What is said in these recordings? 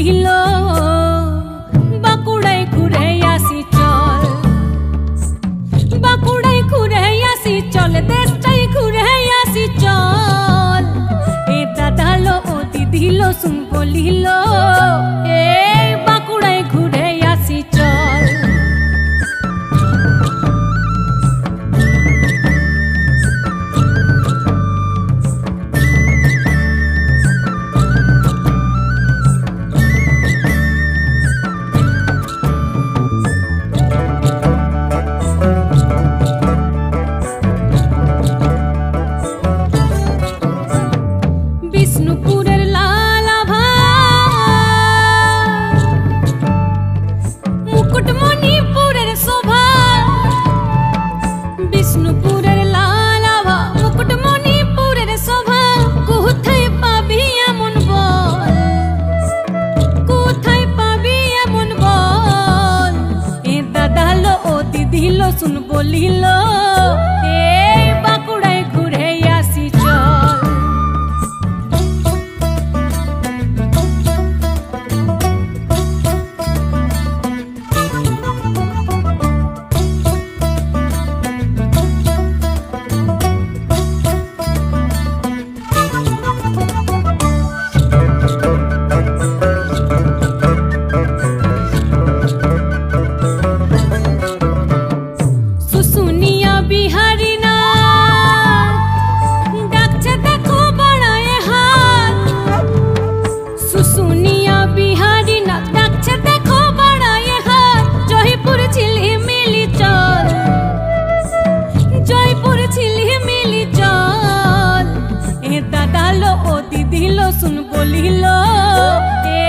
বলিল বাঁকুড়ায় ঘুরে আসি চল, বাঁকুড়ায় ঘুরে আসি চল, দেশটাই ঘুরে আসি চল। এ দাদা লো ও দিদি লো শুন বলিল এ বাঁকুড়ায় ঘুরে আসি চল। বিষ্ণুপুরের লাল আভা, মুকুটমণিপুরের শোভা, বিষ্ণুপুরের লাল আভা, মুকুটমণিপুরের শোভা, কোথায় পাবি এমন বল, কোথায় পাবি এমন বল। এ দাদা লো ও দিদি লো শুন বলিল এ বাঁকুড়ায় ঘুরে আসি চল। শুশুনিয়া বিহারি না ডাকছে দেখো বড়ায় হাত, শুশুনিয়া বিহারি না ডাকছে দেখো বড়ায় হাত। জয়পুর ঝিলিমিলি চল, জয়পুর ঝিলিমিলি চল। এ দাদা লো ও দিদি লো শুন বলিল এ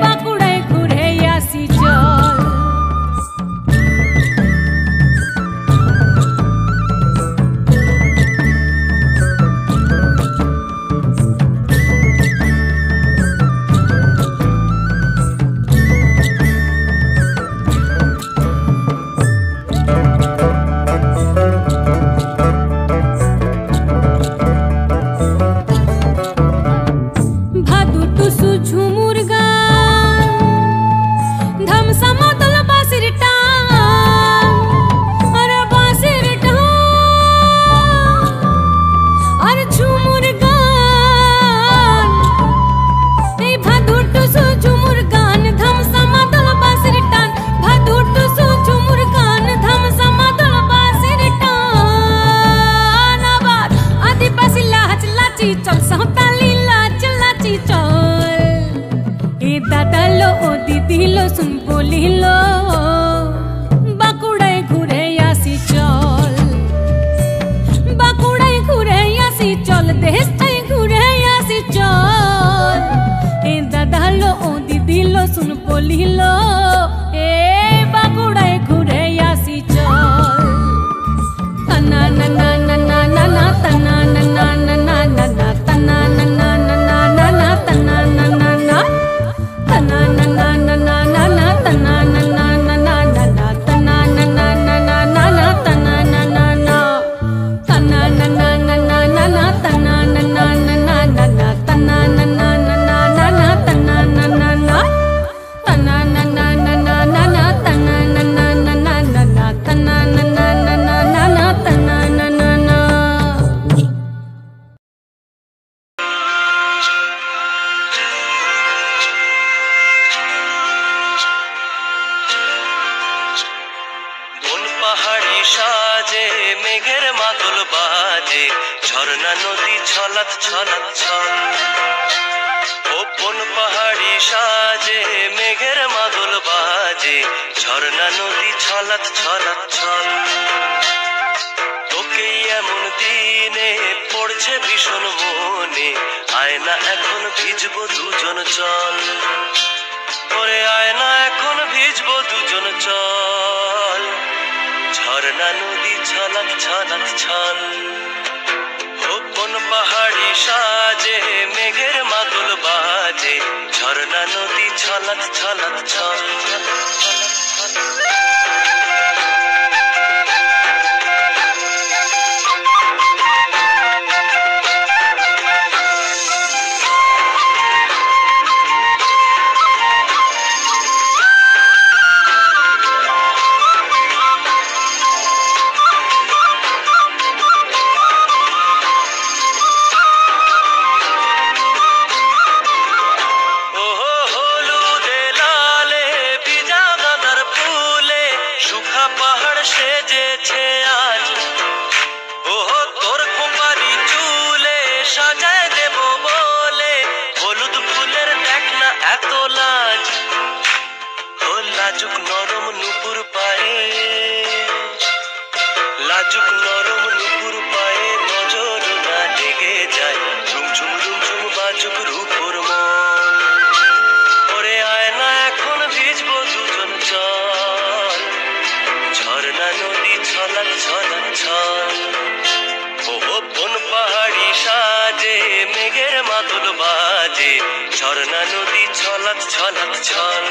বাঁকুড়ায় ঘুরে আসি চল। ভাদু টুসু ঝুমুর গান, ধামসা মাদল বাঁশির টান, আর বাঁশির টান আর ঝুমুর গান। এই ভাদু টুসু ঝুমুর গান, ধামসা মাদল বাঁশির টান, ভাদু টুসু ঝুমুর গান, ধামসা মাদল বাঁশির টান। আবার আদিবাসী লাচ লাচি চল, সাঁওতালি লাচ লাচি চল। এ দাদা লো ও দিদি লো শুন বলিল বাঁকুড়ায় ঘুরে আসি চল, বাঁকুড়ায় ঘুরে আসি চল, দেশটাই ঘুরে আসি চল। এ দাদা লো ও দিদি লো শুন বলিল এ বাঁকুড়ায় ঘুরে আসি চল। তনা না না না না না না, তনা না না না না না না, তনা না না না না না না, তনা না না না, তনা না না না না না না, তনা না না না না না না, তনা না না না না না না, তনা না না না, তনা না না না না না না, তনা না না না না না না, তনা না না না না না না, তনা না না না, তনা না না না না না না, তনা না না না না না না, তনা না না না না না না, তনা না না না। কোন পাহাড়ি সাজে মেঘের মাদল বাজে, ঝর্ণা নদী ছলাৎ ছলাৎ ছল। ও কোন পাহাড়ি সাজে মেঘের মাদল বাজে, ঝর্ণা নদী ছলাৎ ছলাৎ ছল। তোকে এমন দিনে পড়ছে ভীষণ মনে, আয়না এখন ভিজবো দুজন চল। ওরে আয়না এখন ভিজবো দুজন চল। ঝর্ণা নদী ছলাৎ ছলাৎ ছল। ও কোন পাহাড়ি সাজে মেঘের মাদল বাজে, ঝর্ণা নদী ছলাৎ ছলাৎ ছল। লাজুক নরম নুপুর পায়ে, লাজুক নরম নুপুর পায়ে নজর না লেগে যায়, ঝুমঝুম ঝুমঝুম বাজুক রূপর মন। ওরে আয়না এখন ভিজবো দুজন চল, ঝর্ণা নদী ছলাক ছলাক ছল। ও বন পাহাড়ি সাজে মেঘের মাদল বাজে, ঝর্ণা নদী ছলাক ছলাক ছল।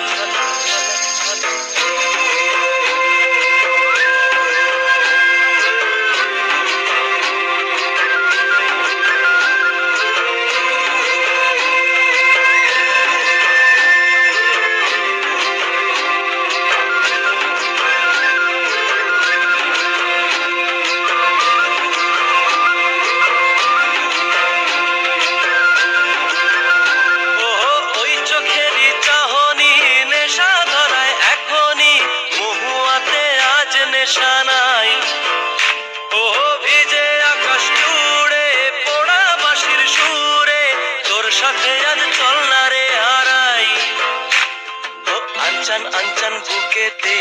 নেশানাই ও ভিজে আকাশ জুড়ে পোড়া বাঁশির সুরে, তোর সাথে আজ চল না রে হারাই। ও আনচান আনচান বুকেতে,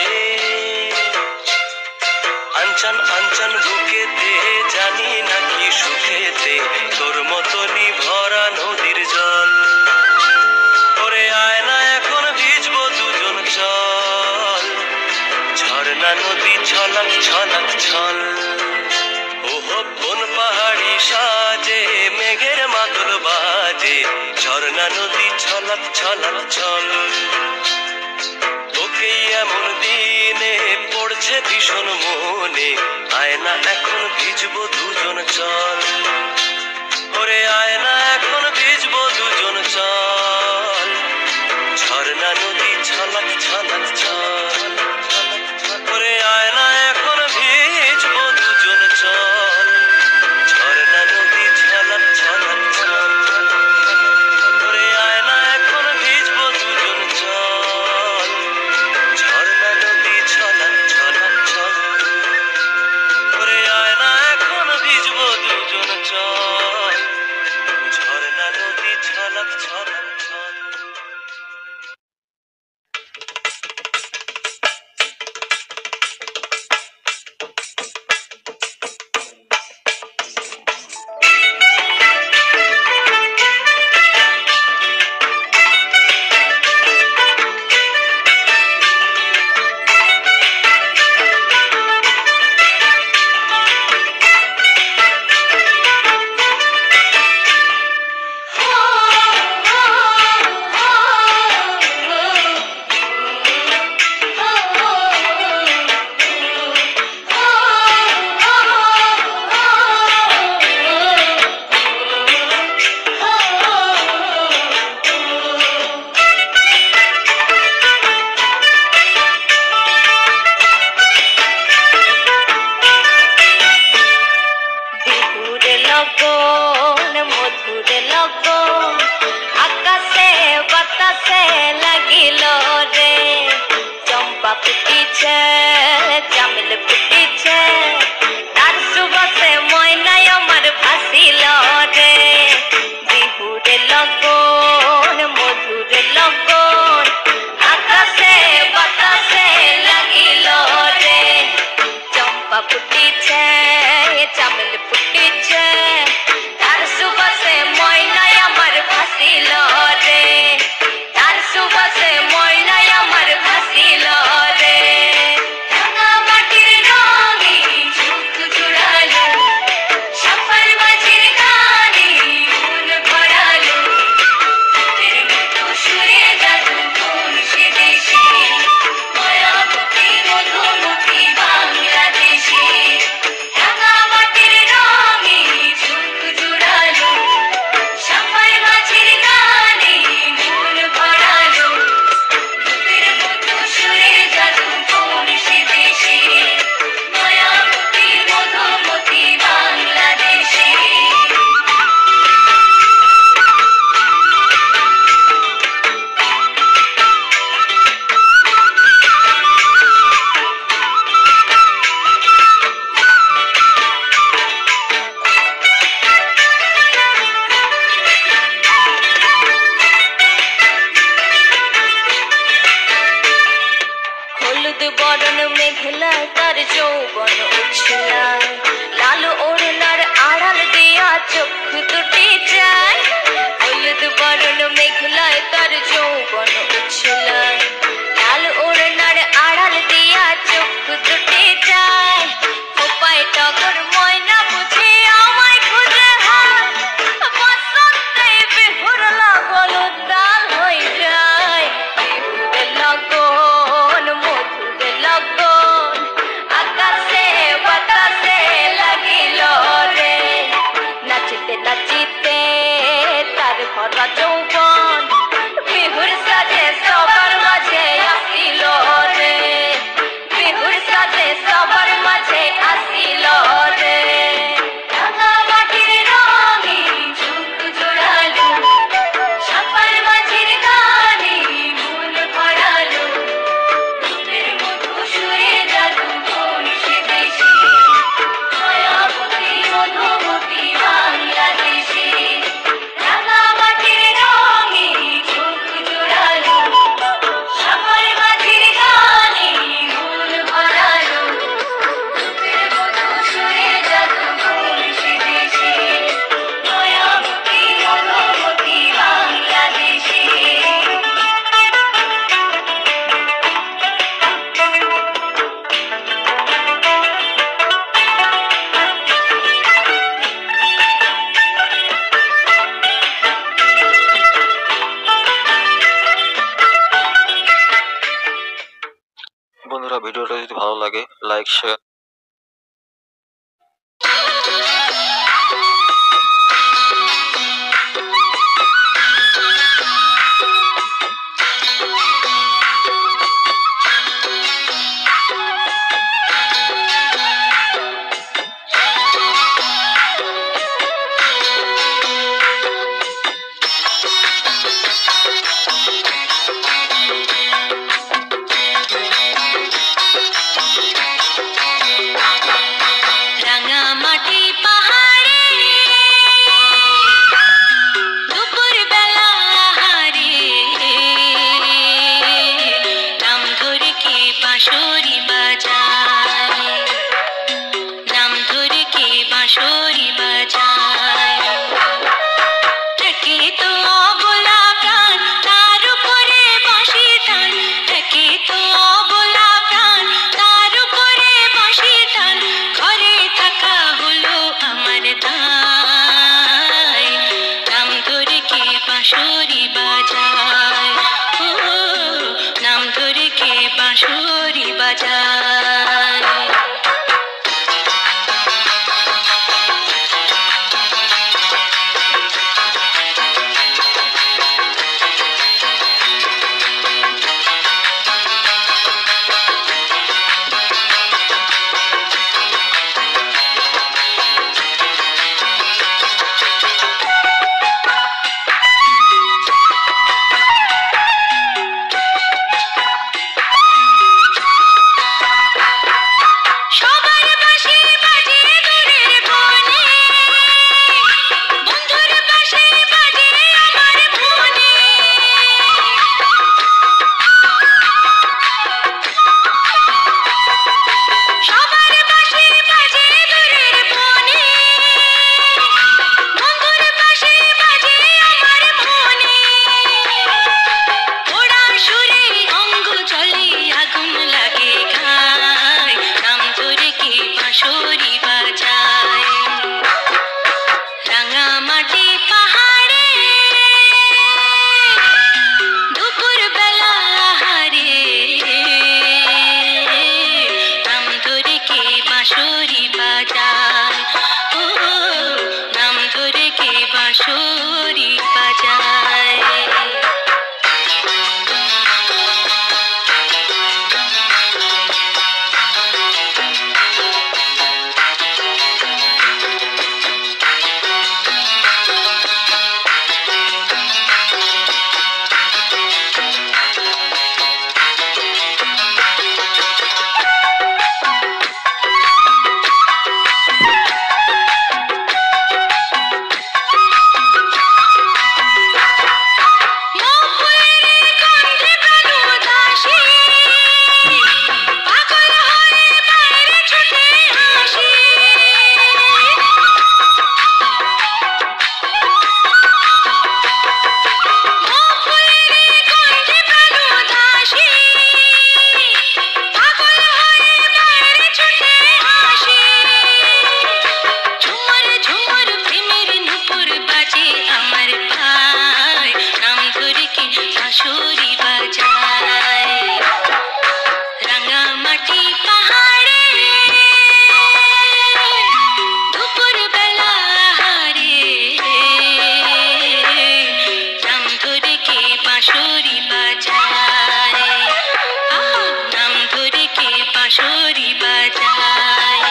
আনচান আনচান বুকেতে, জানি না কি সুখেতে তোর মতনই ভরা নদীর জল। ওরে আয়না এখন ভিজবো দুজন চল, ঝর্ণা নদী ছলাক ছলাক ছল। ওহ বন পাহাড়ি সাজে মেঘের মাদল বাজে, ঝর্ণা নদী ছলাক ছলাক ছল। তোকে এমন দিনে পড়ছে ভীষণ মনে, আয়না এখন ভিজবো দুজন চল। ওরে আয়না এখন ভিজবো দুজন চল, ঝর্ণা নদী ছলাক ছলাক ছল। ওরে আয়না এখন ভিজবো দুজন চল, ঝর্ণা নদী ছলাক ছলাক ছল। ওরে আয়না এখন ভিজবো দুজন চল, ঝর্ণা নদী ছলাক ছলাক ছল। ওরে আয়না এখন ভিজবো দুজন চল, ঝর্ণা নদী ছলাক ছলাক ছল। মাটির রঙে চোখ জোড়ালো, সাফার মাঝির গান হলুদ বরণ মেঘলায় তার যৌবন উছলায়, লাল ওড়নার আড়াল দিয়া চোখ দুটি যায়। হলুদ বরণ মেঘলায় তার যৌবন উছলায়, লাল ওড়নার আড়াল দিয়া চোখ দুটি যায়। খোপায় টগর ময়না বুঝে আমায় খুঁজে হায়, বসন্তে বিহুর লাগল তাল হয়ে যায়। বিহুর লগন মধুর লগন, আকাশে বাতাসে লাগিল রে। নাচিতে নাচিতে তার ভরা যৌবন, বিহুর সাজে সবার মাঝে আসিল রে। বিহুর সাজে সবার মাঝে আসিল রে। রাঙা মাটির রঙে চোখ জোড়ালো, সাপার মাঝির গানে মন ভরালো। রূপের মধু সুরে জাদু বংশে দেশে, মায়াবতী মধুমতি বাংলাদেশে। রাঙা মাটির রঙে চোখ জোড়ালো, সাপার মাঝির গানে মন ভরালো। রূপের মধু সুরে জাদু বংশে দেশে, মায়াবতী মধুমতি বাংলাদেশে। বন্ধুরা, ভিডিওটা যদি ভালো লাগে লাইক শেয়ার রাঙামাটি পাহাড়ে দুপুর বেলা আহারে, নাম ধরে কে বাঁশরি বাজায়, নাম ধরে কে বাঁশরি বাজায়। একে তো অবলা প্রাণ, তার উপরে বাঁশি টান। একে তো অবলা প্রাণ, তার উপরে বাঁশি টান। ঘরে থাকা হলো আমার দায়, নাম ধরে কে বাঁশরি বাজায়। ও, নাম ধরে কে বাঁশরি বাজায়। বাঁশরি বাজায়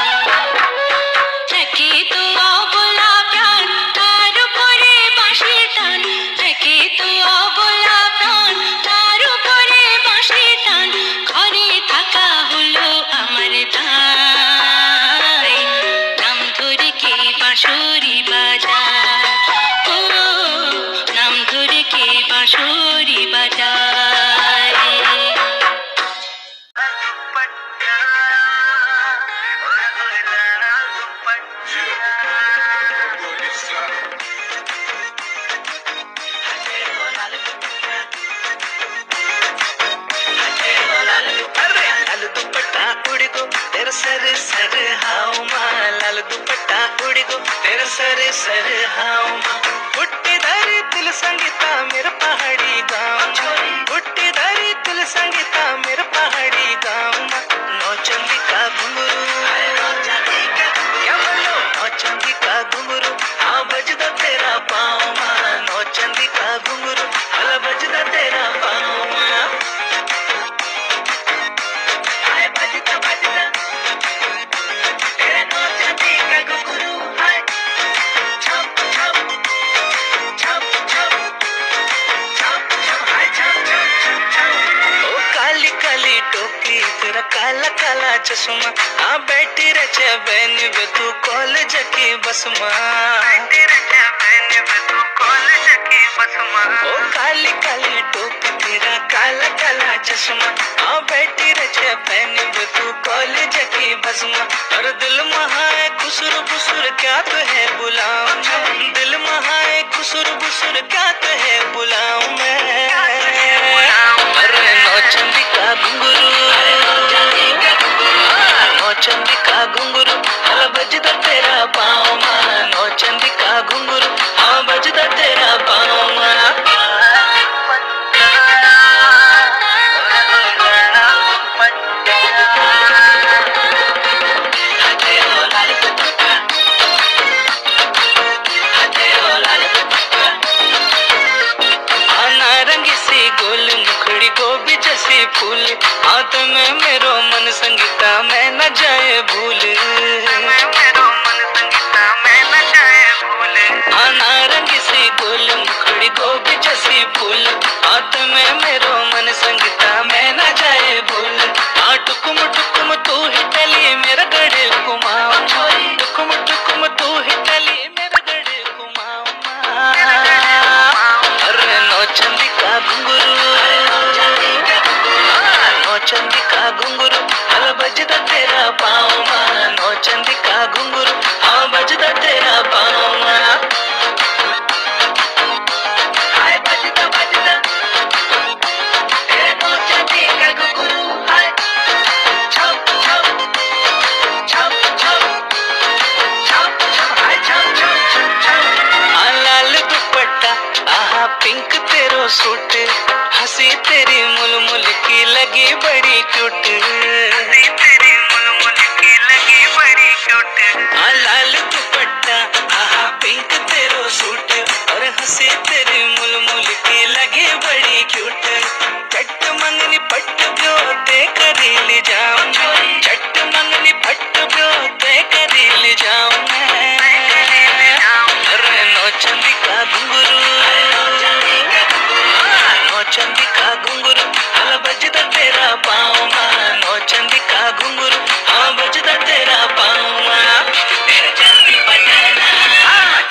রেখে তো অবলা প্রাণ তার উপরে বাঁশির টান রেখে তো অবলা প্রাণ তার উপরে বাঁশির টান ঘরে থাকা হলো আমার দায় নাম ধরে কে বাঁশরি বাজায় ও নাম ধরে কে বাঁশরি বাজায় तेरा सर सर हाउ माँ लाल दुपट्टा उड़ गो तेरा सर सर हाउ माँ गुट्टी धरी दिल संगीता मेरा पहाड़ी गाँव गुट्टी धरी दिल संगीता मेरा पहाड़ी गाँव नौ चंदी का घुंघरू क्या बोलो नौ चंदी का घुंघरू हाँ बजदा तेरा पाँव माँ नौ चंदी का घुंघरू हाँ बजदा तेरा पाँव माँ तेरा काला काला चश्मा हाँ बैठी रचे बहन बे तू कॉलेज की बस ओ काली काली टोपी तेरा काला काला चश्मा हाँ बैठी रचे बहन बे तू कॉलेज की बस और दिल महाए खुसुर बुसुर क्या तो है बुलाऊं दिल महाए खुसुर बुसुर क्या तो है बुलाऊं मैं अरे नौ चंदी का घुंघरू नौ चंदी का घुंघरू हल बजदा तेरा पाँव माँ नौ चंदी का घुंघरू हाँ बजदा तेरा पाँव माँ गोभी जैसी फूल हाथ में मेरो मन संगीता मैं न जाए भूल नारंगी सी गोल मुखड़ी गोभी जैसी फूल हाथ में मेरो मन संगीता मैं न जाए भूल टुकुम टुकुम तू ही टली मेरा गड़े कुमाऊं टुकुम टुकुम तू ही टली मेरा गड़े कुमाऊं अरे नौ चंदी का घुंघरू चंदी का घुंघरू हल बजदा तेरा पाँव माँ नौ चंदी का घुंघरू हाँ बजदा तेरा पाँव माँ हाय बजदा बजदा तेरे नौ चंदी का घुंघरू हाय छप छप छप छप छप छप हाय छप छप छप छप लाल दुपट्टा आहा पिंक तेरो सूट हंसी तेरी मुलमुल की लगी बड़ी क्यूट लाल दुपट्टा आहा पिंक तेरो सूट और हंसी तेरी मुलमुल की लगी बड़ी क्यूट चट मंगनी पट्ट ब्यो ते करी ले जाऊं चट मंगनी पट्ट ब्यो ते करी ले जाऊं अरे नौ चंदी का घुंघरू नौ चंदी का घुंघरू हल बजदा तेरा पाँव माँ नौ चंदी का घुंघरू हाँ बजदा तेरा पाँव माँ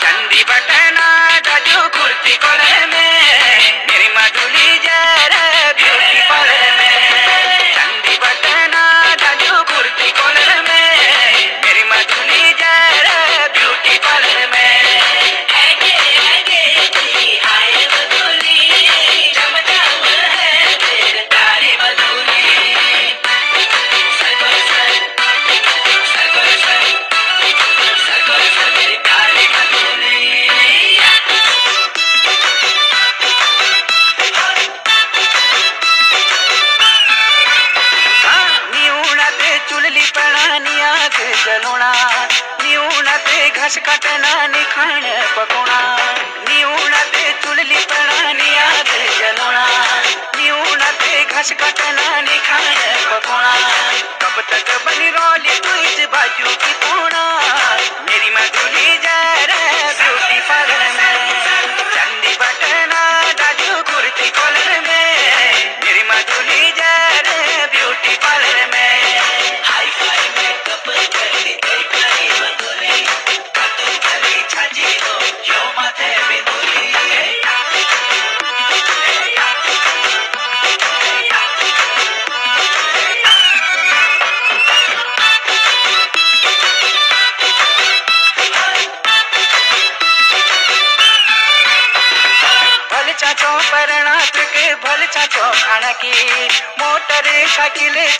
चंदी बटना दाजू कुर्ती कोले में मेरी मधुली जरा ब्यूटी पार्लर में चंदी बटना दाजू कुर्ती कोले में मेरी मधुली जरा ब्यूटी पार्लर में घास काटना निखाण पकोना नीऊना ते चुलली पड़ानी याद जलोना नीऊना ते घास काटना निखाण पकोना कब तक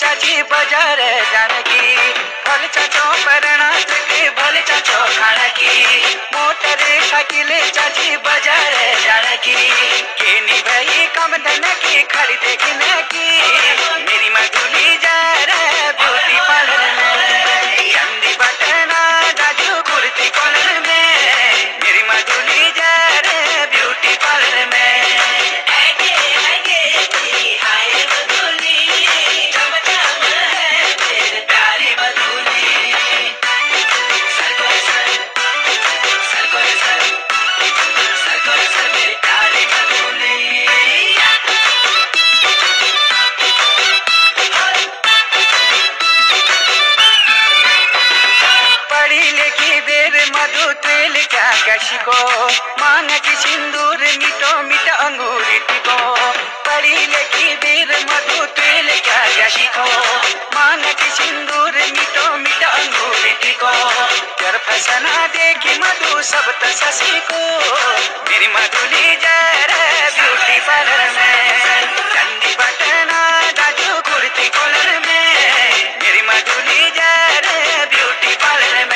चाची बाजार जाने की भल चाचो परना के भल चाचो खाना की मोटर साइकिल चाची बाजार जाने की केनी भाई कम धन की खड़ी देखने की मेरी मधुली जा रहे ब्यूटी पार्लर में चंदी बटना जाजू कुर्ती कॉलर में मेरी मधुली जा रहे ब्यूटी पार्लर में को मांग की सिंदूर मिटो मिट अंगूरी टिको पड़ी लेकी देर मधु तेल क्या गशी को मांग की सिंदूर मिटो मिट अंगूरी टिको कर फसना देखी मधु सब तसी को मेरी मधुली जरा ब्यूटी पार्लर में चंदी बटना जाजू कुर्ती कॉलर में मेरी मधुली जरा ब्यूटी पार्लर में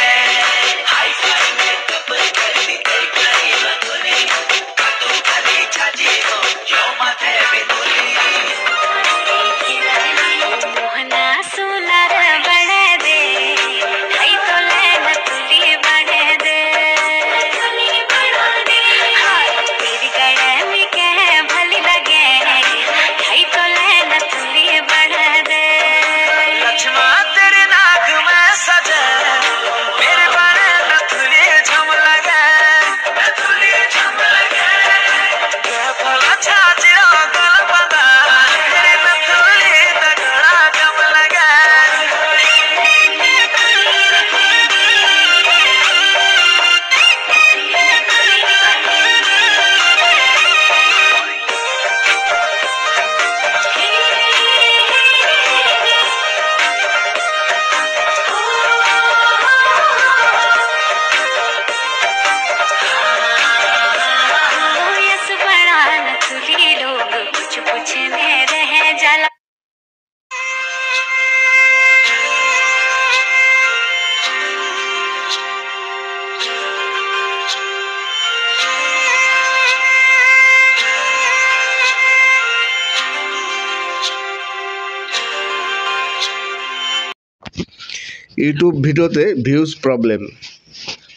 ইউটিউব ভিডিওতে ভিউজ প্রবলেম,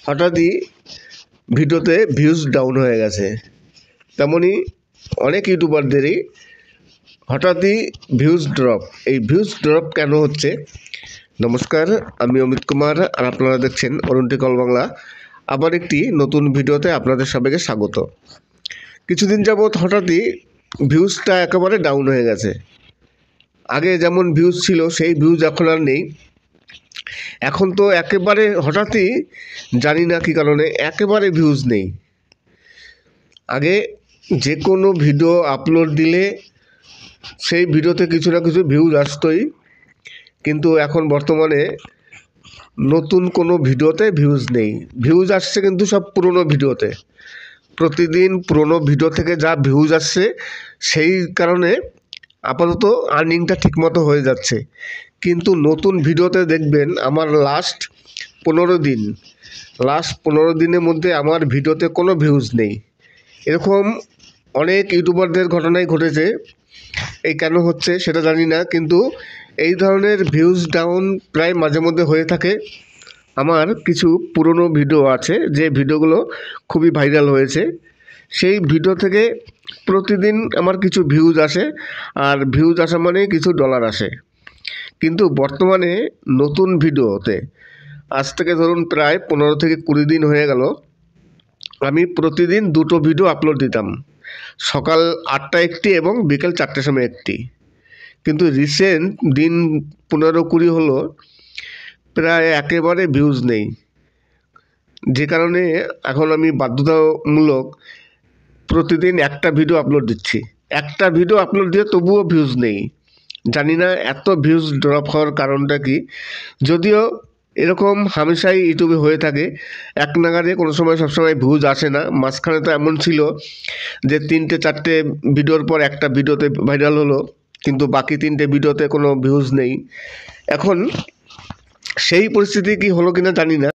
হঠাৎই ভিডিওতে ভিউজ ডাউন হয়ে গেছে। তেমনই অনেক ইউটিউবারদেরই হঠাৎই ভিউজ ড্রপ। এই ভিউজ ড্রপ কেন হচ্ছে? নমস্কার, আমি অমিত কুমার আর আপনারা দেখছেন অরুণ টেক অল বাংলা। আবার একটি নতুন ভিডিওতে আপনাদের সবাইকে স্বাগত। কিছুদিন যাবৎ হঠাৎই ভিউজটা একেবারে ডাউন হয়ে গেছে। আগে যেমন ভিউজ ছিল সেই ভিউজ এখন আর নেই। এখন তো একেবারে হঠাৎই জানি না কী কারণে একেবারে ভিউজ নেই। আগে যে কোনো ভিডিও আপলোড দিলে সেই ভিডিওতে কিছু না কিছু ভিউজ আসতোই, কিন্তু এখন বর্তমানে নতুন কোনো ভিডিওতে ভিউজ নেই। ভিউজ আসছে কিন্তু সব পুরনো ভিডিওতে। প্রতিদিন পুরনো ভিডিও থেকে যা ভিউজ আসছে সেই কারণে আপাতত আর্নিংটা ঠিকমতো হয়ে যাচ্ছে। কিন্তু নতুন ভিডিওতে দেখবেন আমার লাস্ট 15 দিনের মধ্যে আমার ভিডিওতে কোনো ভিউজ নেই। এরকম অনেক ইউটিউবারদের ঘটনাই ঘটেছে। এই কেন হচ্ছে সেটা জানি না, কিন্তু এই ধরনের ভিউজ ডাউন প্রায় মাঝে মধ্যে হয়ে থাকে। আমার কিছু পুরনো ভিডিও আছে যে ভিডিওগুলো খুবই ভাইরাল হয়েছে, সেই ভিডিও থেকে প্রতিদিন আমার কিছু ভিউজ আসে, আর ভিউজ আসা মানে কিছু ডলার আসে। কিন্তু বর্তমানে নতুন ভিডিওতে আজ থেকে ধরুন প্রায় 15 থেকে 20 দিন হয়ে গেল, আমি প্রতিদিন 2টো ভিডিও আপলোড দিতাম, সকাল 8টায় একটি এবং বিকেল 4টার সময় একটি। কিন্তু রিসেন্ট দিন 15-20 হলো প্রায় একেবারে ভিউজ নেই, যে কারণে এখন আমি বাধ্যতামূলক প্রতিদিন একটা ভিডিও আপলোড দিচ্ছি। একটা ভিডিও আপলোড দিয়ে তবুও ভিউজ নেই। জানি না এত ভিউজ ড্রপ হওয়ার কারণটা কি। যদিও এরকম হামেশাই ইউটিউবে হয়ে থাকে, এক নাগারে কোনো সময় সবসময় ভিউজ আসে না। মাঝখানে তো এমন ছিল যে 3-4টে ভিডিওর পর একটা ভিডিওতে ভাইরাল হলো, কিন্তু বাকি 3টে ভিডিওতে কোনো ভিউজ নেই। এখন সেই পরিস্থিতি কি হলো কিনা জানি না,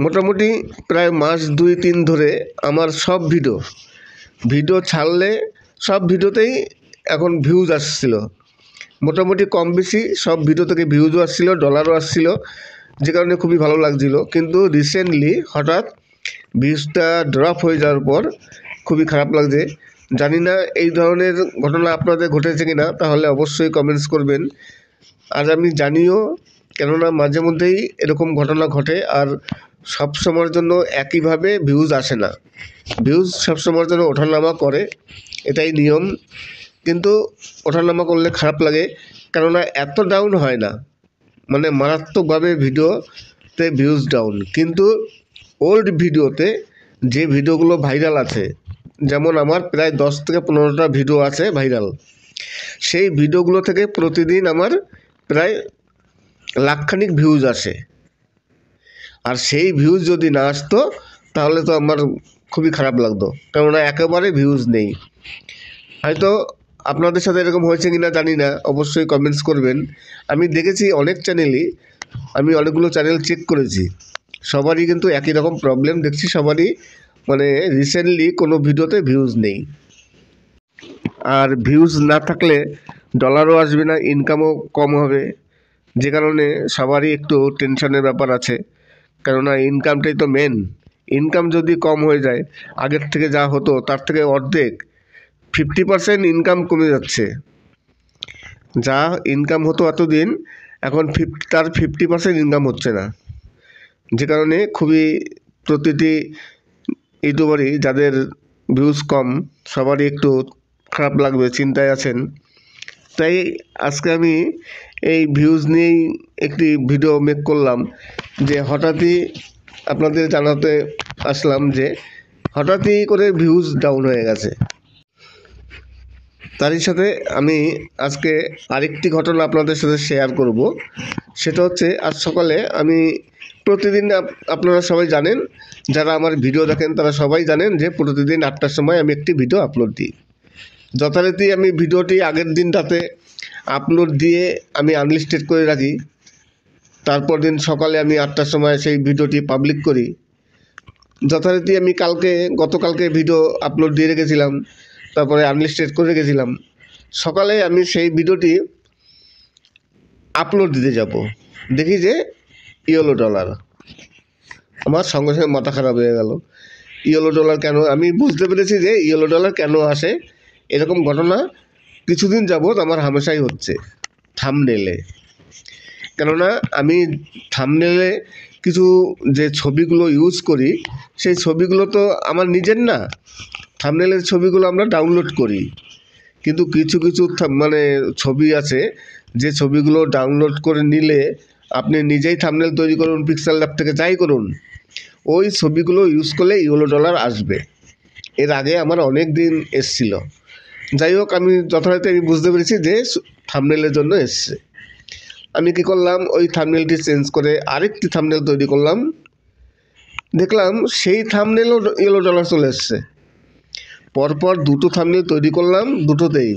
মোটামুটি প্রায় মাস 2-3 ধরে আমার সব ভিডিও ছাড়লে সব ভিডিওতেই এখন ভিউজ আসছিল, মোটামুটি কম বেশি সব ভিডিও থেকে ভিউজও আসছিল, ডলারও আসছিল, যে কারণে খুবই ভালো লাগছিল। কিন্তু রিসেন্টলি হঠাৎ ভিউজটা ড্রপ হয়ে যাওয়ার পর খুবই খারাপ লাগছে। জানি না এই ধরনের ঘটনা আপনাদের ঘটেছে কি না, তাহলে অবশ্যই কমেন্টস করবেন। আর আমি জানিও, কেননা মাঝে মধ্যেই এরকম ঘটনা ঘটে, আর সব সময়ের জন্য একইভাবে ভিউজ আসে না, ভিউজ সব সময়ের জন্য ওঠানামা করে, এটাই নিয়ম। কিন্তু ওঠানামা করলে খারাপ লাগে, কেননা এত ডাউন হয় না, মানে মারাত্মকভাবে ভিডিওতে ভিউজ ডাউন। কিন্তু ওল্ড ভিডিওতে যে ভিডিওগুলো ভাইরাল আছে, যেমন আমার প্রায় 10 থেকে 15টা ভিডিও আছে ভাইরাল, সেই ভিডিওগুলো থেকে প্রতিদিন আমার প্রায় লাখখানিক ভিউজ আসে। আর সেই ভিউজ যদি না আসতো তাহলে তো আমার খুবই খারাপ লাগতো, কেননা একেবারে ভিউজ নেই। হয়তো আপনাদের সাথে এরকম হয়েছে কি না জানি না, অবশ্যই কমেন্টস করবেন। আমি দেখেছি অনেক চ্যানেলই, আমি অনেকগুলো চ্যানেল চেক করেছি, সবারই কিন্তু একই রকম প্রবলেম দেখছি, সবারই মানে রিসেন্টলি কোনো ভিডিওতে ভিউজ নেই। আর ভিউজ না থাকলে ডলারও আসবে না, ইনকামও কম হবে, যে কারণে সবারই একটু টেনশনের ব্যাপার আছে, কেননা ইনকামটাই তো মেন। ইনকাম যদি কম হয়ে যায়, আগের থেকে যা হতো তার থেকে অর্ধেক 50% ইনকাম কমে যাচ্ছে। যা ইনকাম হতো এতদিন, এখন তার 50% ইনকাম হচ্ছে না, যে কারণে খুবই প্রতিটি ইউটিউবারই যাদের ভিউজ কম সবারই একটু খারাপ লাগবে, চিন্তায় আছেন। তাই আজকে আমি এই ভিউজ নিয়েই একটি ভিডিও মেক করলাম, যে হঠাৎই আপনাদের জানাতে আসলাম যে হঠাৎই করে ভিউজ ডাউন হয়ে গেছে। তারই সাথে আমি আজকে আরেকটি ঘটনা আপনাদের সাথে শেয়ার করব। সেটা হচ্ছে, আজ সকালে আমি প্রতিদিন, আপনারা সবাই জানেন, যারা আমার ভিডিও দেখেন তারা সবাই জানেন যে প্রতিদিন 8টার সময় আমি একটি ভিডিও আপলোড দিই। যথারীতি আমি ভিডিওটি আগের দিন রাতে আপলোড দিয়ে আমি আনলিস্টেড করে রাখি, তারপর দিন সকালে আমি 8টার সময় সেই ভিডিওটি পাবলিক করি। যথারীতি আমি গতকালকে ভিডিও আপলোড দিয়ে রেখেছিলাম, তারপরে আনলিস্টেড করে রেখেছিলাম। সকালে আমি সেই ভিডিওটি আপলোড দিতে যাব, দেখি যে ইয়েলো ডলার। আমার সঙ্গে সঙ্গে মাথা খারাপ হয়ে গেল, ইয়েলো ডলার কেন? আমি বুঝতে পেরেছি যে ইয়েলো ডলার কেন আসে। এরকম ঘটনা কিছুদিন যাবৎ আমার হামেশাই হচ্ছে থাম্বনেলে। কেননা আমি থাম্বনেলে কিছু যে ছবিগুলো ইউজ করি, সেই ছবিগুলো তো আমার নিজের না, থাম্বনেলের ছবিগুলো আমরা ডাউনলোড করি। কিন্তু কিছু মানে ছবি আছে, যে ছবিগুলো ডাউনলোড করে নিলে আপনি নিজেই থাম্বনেল তৈরি করুন, পিক্সেল ল্যাব থেকে যাই করুন, ওই ছবিগুলো ইউজ করলে ইয়েলো ডলার আসবে। এর আগে আমার অনেক দিন এসছিল। যাই হোক, আমি যথারীতি আমি বুঝতে পেরেছি যে থাম্বনেলের জন্য এসছে। আমি কি করলাম, ওই থাম্বনেলটি চেঞ্জ করে আরেকটি থাম্বনেল তৈরি করলাম। দেখলাম সেই থাম্বনেলও ইয়েলো ডলার চলে এসছে। পরপর 2টো থাম্বনেল তৈরি করলাম, দুটোতেই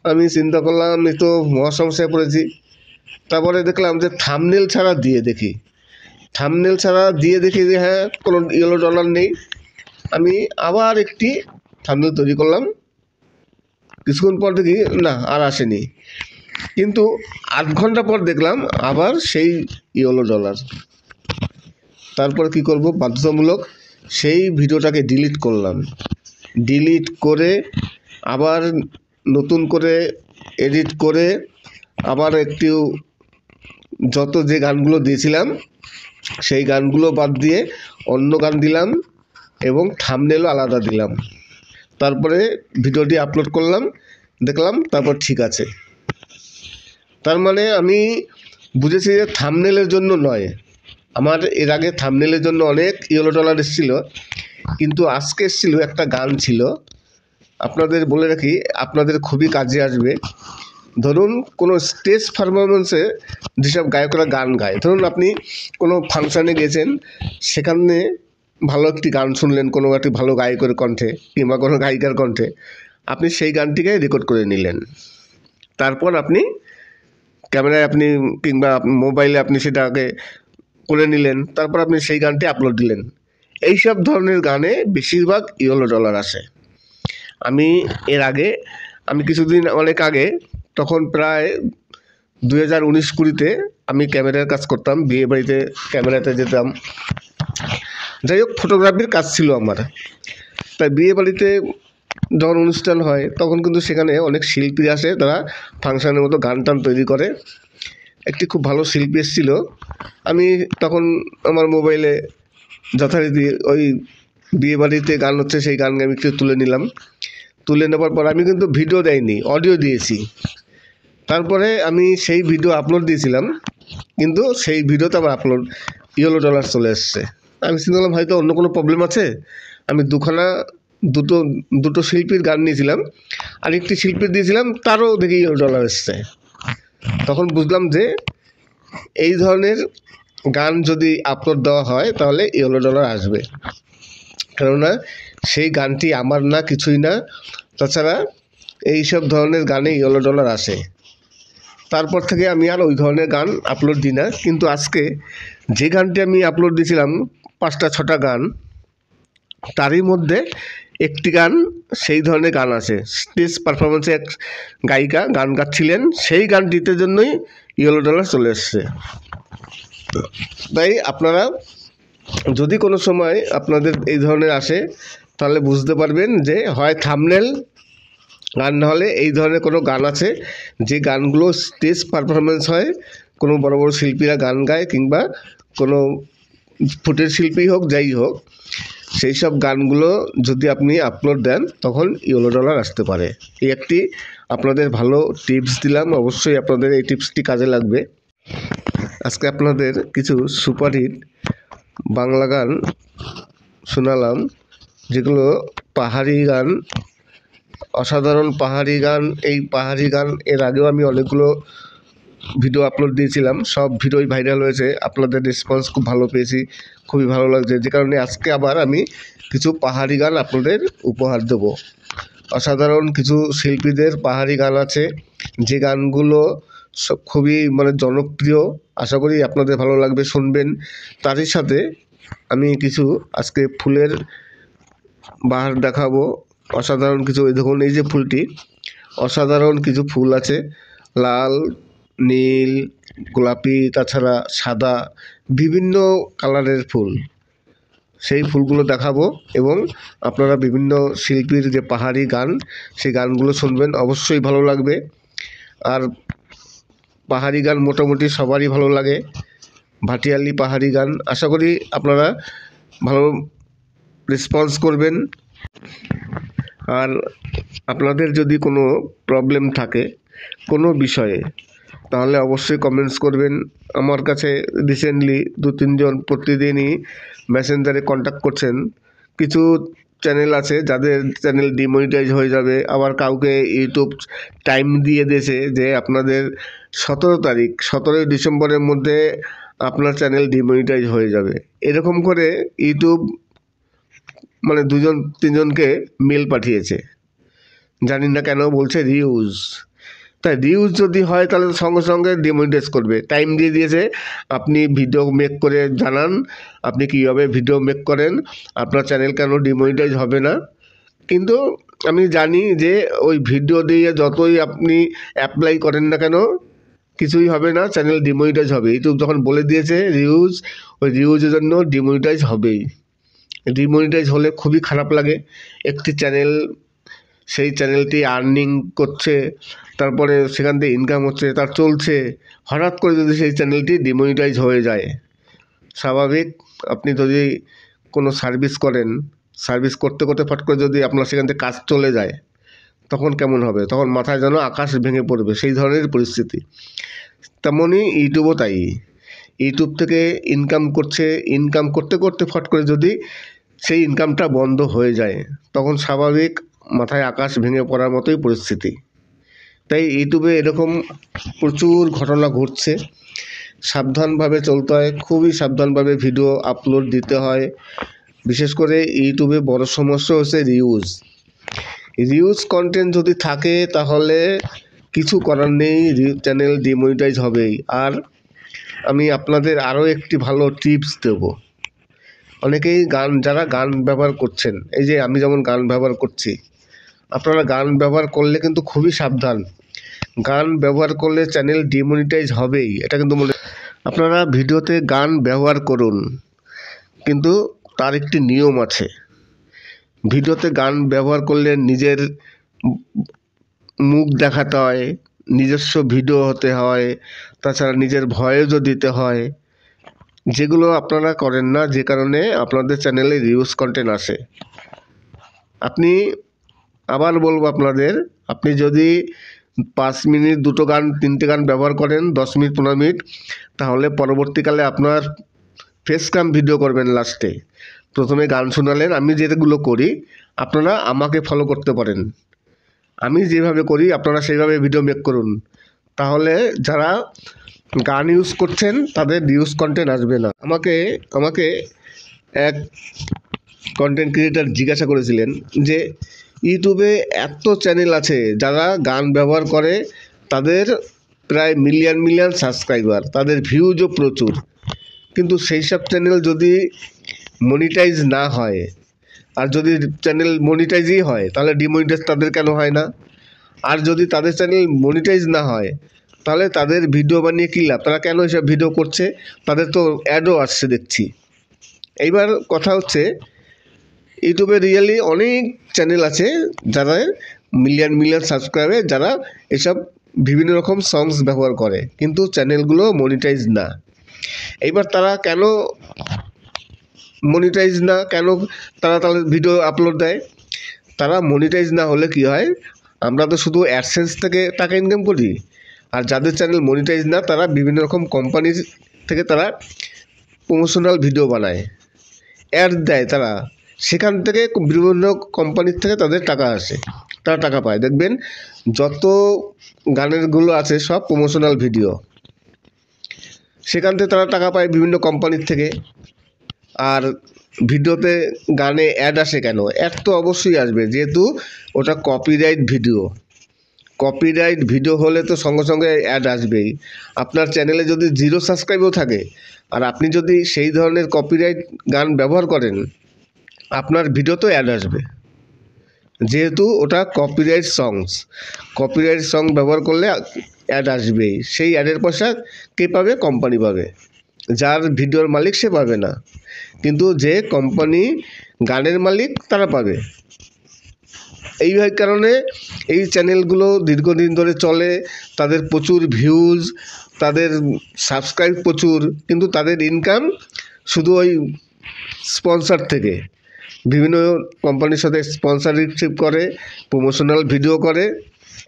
আমি চিন্তা করলাম আমি তো মহা সমস্যায় পড়েছি। তারপরে দেখলাম যে থাম্বনেল ছাড়া দিয়ে দেখি যে হ্যাঁ, কোনো ইয়েলো ডলার নেই। আমি আবার একটি থাম্বনেল তৈরি করলাম, কিছুক্ষণ পর দেখি না, আর আসেনি। কিন্তু 8 ঘন্টা পর দেখলাম আবার সেই ইয়েলো ডলার। তারপর কি করব, বাধ্যতামূলক সেই ভিডিওটাকে ডিলিট করলাম। ডিলিট করে আবার নতুন করে এডিট করে আবার একটু যত যে গানগুলো দিয়েছিলাম সেই গানগুলো বাদ দিয়ে অন্য গান দিলাম এবং থাম্বনেলও আলাদা দিলাম। তারপরে ভিডিওটি আপলোড করলাম, দেখলাম তারপর ঠিক আছে। তার মানে আমি বুঝেছি যে থাম্বনেলের জন্য নয়। আমার এর আগে থাম্বনেলের জন্য অনেক ইয়েলো ডলার এসেছিলো, কিন্তু আজকে এসেছিলো একটা গান ছিল, আপনাদের বলে রাখি, আপনাদের খুবই কাজে আসবে। ধরুন কোনো স্টেজ পারফরমেন্সে যেসব গায়করা গান গায়, ধরুন আপনি কোনো ফাংশানে গেছেন, সেখানে ভালো একটি গান শুনলেন কোনো একটি ভালো গায়কের কণ্ঠে কিংবা কোনো গায়িকার কণ্ঠে, আপনি সেই গানটিকে রেকর্ড করে নিলেন। তারপর আপনি ক্যামেরায় আপনি কিংবা মোবাইলে আপনি সেটাকে করে নিলেন, তারপর আপনি সেই গানটি আপলোড দিলেন। এইসব ধরনের গানে বেশিরভাগ ইয়েলো ডলার আসে। আমি এর আগে কিছুদিন অনেক আগে, তখন প্রায় 2019-20 আমি ক্যামেরার কাজ করতাম, বিয়ে বাড়িতে ক্যামেরাতে যেতাম। যাই হোক, ফটোগ্রাফির কাজ ছিল আমার। তাই বিয়ে বাড়িতে যখন অনুষ্ঠান হয় তখন কিন্তু সেখানে অনেক শিল্পী আসে, তারা ফাংশনের মতো গান টান তৈরি করে। একটি খুব ভালো শিল্পী এসেছিল। আমি তখন আমার মোবাইলে যথারীতি ওই বিয়ে বাড়িতে গান হচ্ছে সেই গান আমি একটু তুলে নিলাম। তুলে নেওয়ার পর আমি কিন্তু ভিডিও দেয়নি, অডিও দিয়েছি। তারপরে আমি সেই ভিডিও আপলোড দিয়েছিলাম, কিন্তু সেই ভিডিওতে আমার ইয়েলো ডলার চলে এসছে। আমি চিন্তা করলাম হয়তো অন্য কোনো প্রবলেম আছে। আমি দুটো শিল্পীর গান নিয়েছিলাম, আর একটি শিল্পীর দিয়েছিলাম, তারও দেখি ইয়েলো ডলার এসছে। তখন বুঝলাম যে এই ধরনের গান যদি আপলোড দেওয়া হয় তাহলে ইয়েলো ডলার আসবে, কেননা সেই গানটি আমার না, কিছুই না। তাছাড়া এইসব ধরনের গানে ইয়েলো ডলার আসে। তারপর থেকে আমি আর ওই ধরনের গান আপলোড দিই না। কিন্তু আজকে যে গানটি আমি আপলোড দিয়েছিলাম, 5-6টা গান, তারই মধ্যে একটি গান সেই ধরনের গান আছে। স্টেজ পারফরমেন্সে এক গায়িকা গান গাচ্ছিলেন, সেই গানটিতে জন্যই ইয়েলো ডলার চলে এসছে। তাই আপনারা যদি কোনো সময় আপনাদের এই ধরনের আসে, তাহলে বুঝতে পারবেন যে হয় থাম্বনেল গান, না হলে এই ধরনের কোনো গান আছে যে গানগুলো স্টেজ পারফরমেন্স হয়, কোনো বড় বড় শিল্পীরা গান গায়, কিংবা কোনো ফুটেজ শিল্পী হোক, যাই হোক, সেই সব গানগুলো যদি আপনি আপলোড দেন তখন ইয়েলো ডলার আসতে পারে। এই একটি আপনাদের ভালো টিপস দিলাম, অবশ্যই আপনাদের এই টিপসটি কাজে লাগবে। আজকে আপনাদের কিছু সুপারহিট বাংলা গান শোনালাম, যেগুলো পাহাড়ি গান, অসাধারণ পাহাড়ি গান। এই পাহাড়ি গান এর আগেও আমি অনেকগুলো ভিডিও আপলোড দিয়েছিলাম, সব ভিডিওই ভাইরাল হয়েছে। আপনাদের রেসপন্স খুব ভালো পেয়েছি, খুবই ভালো লাগছে, যে কারণে আজকে আবার আমি কিছু পাহাড়ি গান আপনাদের উপহার দেব। অসাধারণ কিছু শিল্পীদের পাহাড়ি গান আছে, যে গানগুলো খুবই জনপ্রিয়। আশা করি আপনাদের ভালো লাগবে, শুনবেন। তারই সাথে আমি কিছু আজকে ফুলের বাহার দেখাবো, অসাধারণ কিছু। এই দেখুন, এই যে ফুলটি, অসাধারণ কিছু ফুল আছে, লাল, নীল, গোলাপি, তাছাড়া সাদা, বিভিন্ন কালারের ফুল। সেই ফুলগুলো দেখাবো, এবং আপনারা বিভিন্ন শিল্পীর যে পাহাড়ি গান, সেই গানগুলো শুনবেন, অবশ্যই ভালো লাগবে। আর পাহাড়ি গান মোটামুটি সবারই ভালো লাগে, ভাটিয়ালি পাহাড়ি গান। আশা করি আপনারা ভালো রেসপন্স করবেন। আর আপনাদের যদি কোনো প্রবলেম থাকে কোনো বিষয়ে, তাহলে অবশ্যই কমেন্টস করবেন। আমার কাছে রিসেন্টলি 2-3 জন প্রতিদিনই মেসেঞ্জারে কন্ট্যাক্ট করছেন। কিছু চ্যানেল আছে যাদের চ্যানেল ডিমনিটাইজ হয়ে যাবে, আবার কাউকে ইউটিউব টাইম দিয়ে দিয়েছে যে আপনাদের 17ই ডিসেম্বরের মধ্যে আপনার চ্যানেল ডিমনিটাইজ হয়ে যাবে। এরকম করে ইউটিউব 2-3 জনকে মেল পাঠিয়েছে, জানি না কেন, বলছে রিউজ। তাই রিউজ যদি হয় তাহলে সঙ্গে সঙ্গে ডিমনিটাইজ করবে। টাইম দিয়ে দিয়েছে, আপনি ভিডিও মেক করে জানান আপনি কীভাবে ভিডিও মেক করেন, আপনার চ্যানেল কেন ডিমনিটাইজ হবে না। কিন্তু আমি জানি যে ওই ভিডিও দিয়ে যতই আপনি অ্যাপ্লাই করেন না কেন, কিছুই হবে না, চ্যানেল ডিমনিটাইজ হবে। ইউটিউব যখন বলে দিয়েছে রিউজ, ওই রিউজের জন্য ডিমনিটাইজ হবেই। ডিমনিটাইজ হলে খুবই খারাপ লাগে। একটি চ্যানেল, সেই চ্যানেলটি আর্নিং করছে, তারপরে সেখান থেকে ইনকাম হচ্ছে, তার চলছে, হঠাৎ করে যদি সেই চ্যানেলটি ডিমনিটাইজ হয়ে যায়, স্বাভাবিক। আপনি যদি কোনো সার্ভিস করেন, সার্ভিস করতে করতে ফট করে যদি আপনার সেখান থেকে কাজ চলে যায়, তখন কেমন হবে? তখন মাথায় যেন আকাশ ভেঙে পড়বে, সেই ধরনের পরিস্থিতি। তেমনই ইউটিউবও তাই। ইউটিউব থেকে ইনকাম করছে, ইনকাম করতে করতে ফট করে যদি সেই ইনকামটা বন্ধ হয়ে যায়, তখন স্বাভাবিক মাথায় আকাশ ভেঙে পড়ার মতোই পরিস্থিতি। তাই ইউটিউবে এরকম প্রচুর ঘটনা ঘটছে, সাবধানভাবে চলতে হয়, খুবই সাবধানভাবে ভিডিও আপলোড দিতে হয়। বিশেষ করে ইউটিউবে বড় সমস্যা হচ্ছে রিউজ কন্টেন্ট যদি থাকে, তাহলে কিছু করার নেই, চ্যানেল ডিমনিটাইজ হবেই। আর আমি আপনাদের আরও একটি ভালো টিপস দেব। অনেকেই যারা গান ব্যবহার করছেন, এই যে আমি যেমন গান ব্যবহার করছি, আপনারা গান ব্যবহার করলে কিন্তু খুবই সাবধান। গান ব্যবহার করলে চ্যানেল ডিমনিটাইজ হবেই, এটা কিন্তু আপনারা ভিডিওতে গান ব্যবহার করুন, কিন্তু তার একটি নিয়ম আছে। ভিডিওতে গান ব্যবহার করলে নিজের মুখ দেখাতে হয়, নিজস্ব ভিডিও হতে হয়, তাছাড়া নিজের ভয়েসও দিতে হয়, যেগুলো আপনারা করেন না, যে কারণে আপনাদের চ্যানেলে রিউজ কন্টেন্ট আসে। আপনি আবার বলবো আপনাদের, আপনি যদি 5 মিনিট 2টো গান 3টে গান ব্যবহার করেন 10 মিনিট 15 মিনিট, তাহলে পরবর্তীকালে আপনার ফেস ক্যাম ভিডিও করবেন। লাস্টে প্রথমে গান শোনালেন। আমি যেগুলো করি আপনারা আমাকে ফলো করতে পারেন, আমি যেভাবে করি আপনারা সেইভাবে ভিডিও মেক করুন, তাহলে যারা গান ইউজ করছেন তাদের রিউজ কন্টেন্ট আসবে না। আমাকে এক কন্টেন্ট ক্রিয়েটার জিজ্ঞাসা করেছিলেন যে ইউটিউবে এত চ্যানেল আছে যারা গান ব্যবহার করে, তাদের প্রায় মিলিয়ন সাবস্ক্রাইবার, তাদের ভিউজও প্রচুর, কিন্তু সেই সব চ্যানেল যদি মনিটাইজ না হয়, আর যদি চ্যানেল মনিটাইজই হয় তাহলে ডিমনিটাইজ তাদের কেন হয় না? আর যদি তাদের চ্যানেল মনিটাইজ না হয় তাহলে তাদের ভিডিও বানিয়ে কী লাভ? তারা কেন এসব ভিডিও করছে? তাদের তো অ্যাডও আসছে দেখছি। এইবার কথা হচ্ছে, ইউটিউবে রিয়েলি অনেক চ্যানেল আছে যারা মিলিয়ন সাবস্ক্রাইবার, যারা এসব বিভিন্ন রকম সংস ব্যবহার করে, কিন্তু চ্যানেলগুলো মনিটাইজ না। এইবার তারা কেন মনিটাইজ না, কেন তারা তাহলে ভিডিও আপলোড দেয়? তারা মনিটাইজ না হলে কি হয়, আমরা তো শুধু অ্যাডসেন্স থেকে টাকা ইনকাম করি, আর যাদের চ্যানেল মনিটাইজ না তারা বিভিন্ন রকম কোম্পানির থেকে তারা প্রমোশনাল ভিডিও বানায়, অ্যাড দেয়, তারা সেখান থেকে বিভিন্ন কোম্পানির থেকে তাদের টাকা আসে, তারা টাকা পায়। দেখবেন যত গানেরগুলো আছে সব প্রমোশনাল ভিডিও, সেখান থেকে তারা টাকা পায় বিভিন্ন কোম্পানির থেকে। আর ভিডিওতে গানে অ্যাড আসে কেন? অ্যাড তো অবশ্যই আসবে, যেহেতু ওটা কপিরাইট ভিডিও। কপিরাইট ভিডিও হলে তো সঙ্গে সঙ্গে অ্যাড আসবেই। আপনার চ্যানেলে যদি 0 সাবস্ক্রাইবও থাকে আর আপনি যদি সেই ধরনের কপিরাইট গান ব্যবহার করেন, আপনার ভিডিওতে অ্যাড আসবে, যেহেতু ওটা কপিরাইট সং ব্যবহার করলে অ্যাড আসবেই। সেই অ্যাডের পয়সা কে পাবে? কোম্পানি পাবে। যার ভিডিওর মালিক সে পাবে না, কিন্তু যে কোম্পানি গানের মালিক তারা পাবে। এই কারণে এই চ্যানেলগুলো দীর্ঘদিন ধরে চলে, তাদের প্রচুর ভিউজ, তাদের সাবস্ক্রাইব প্রচুর, কিন্তু তাদের ইনকাম শুধু ওই স্পন্সর থেকে, বিভিন্ন কোম্পানির সাথে স্পন্সরশিপ করে, প্রমোশনাল ভিডিও করে,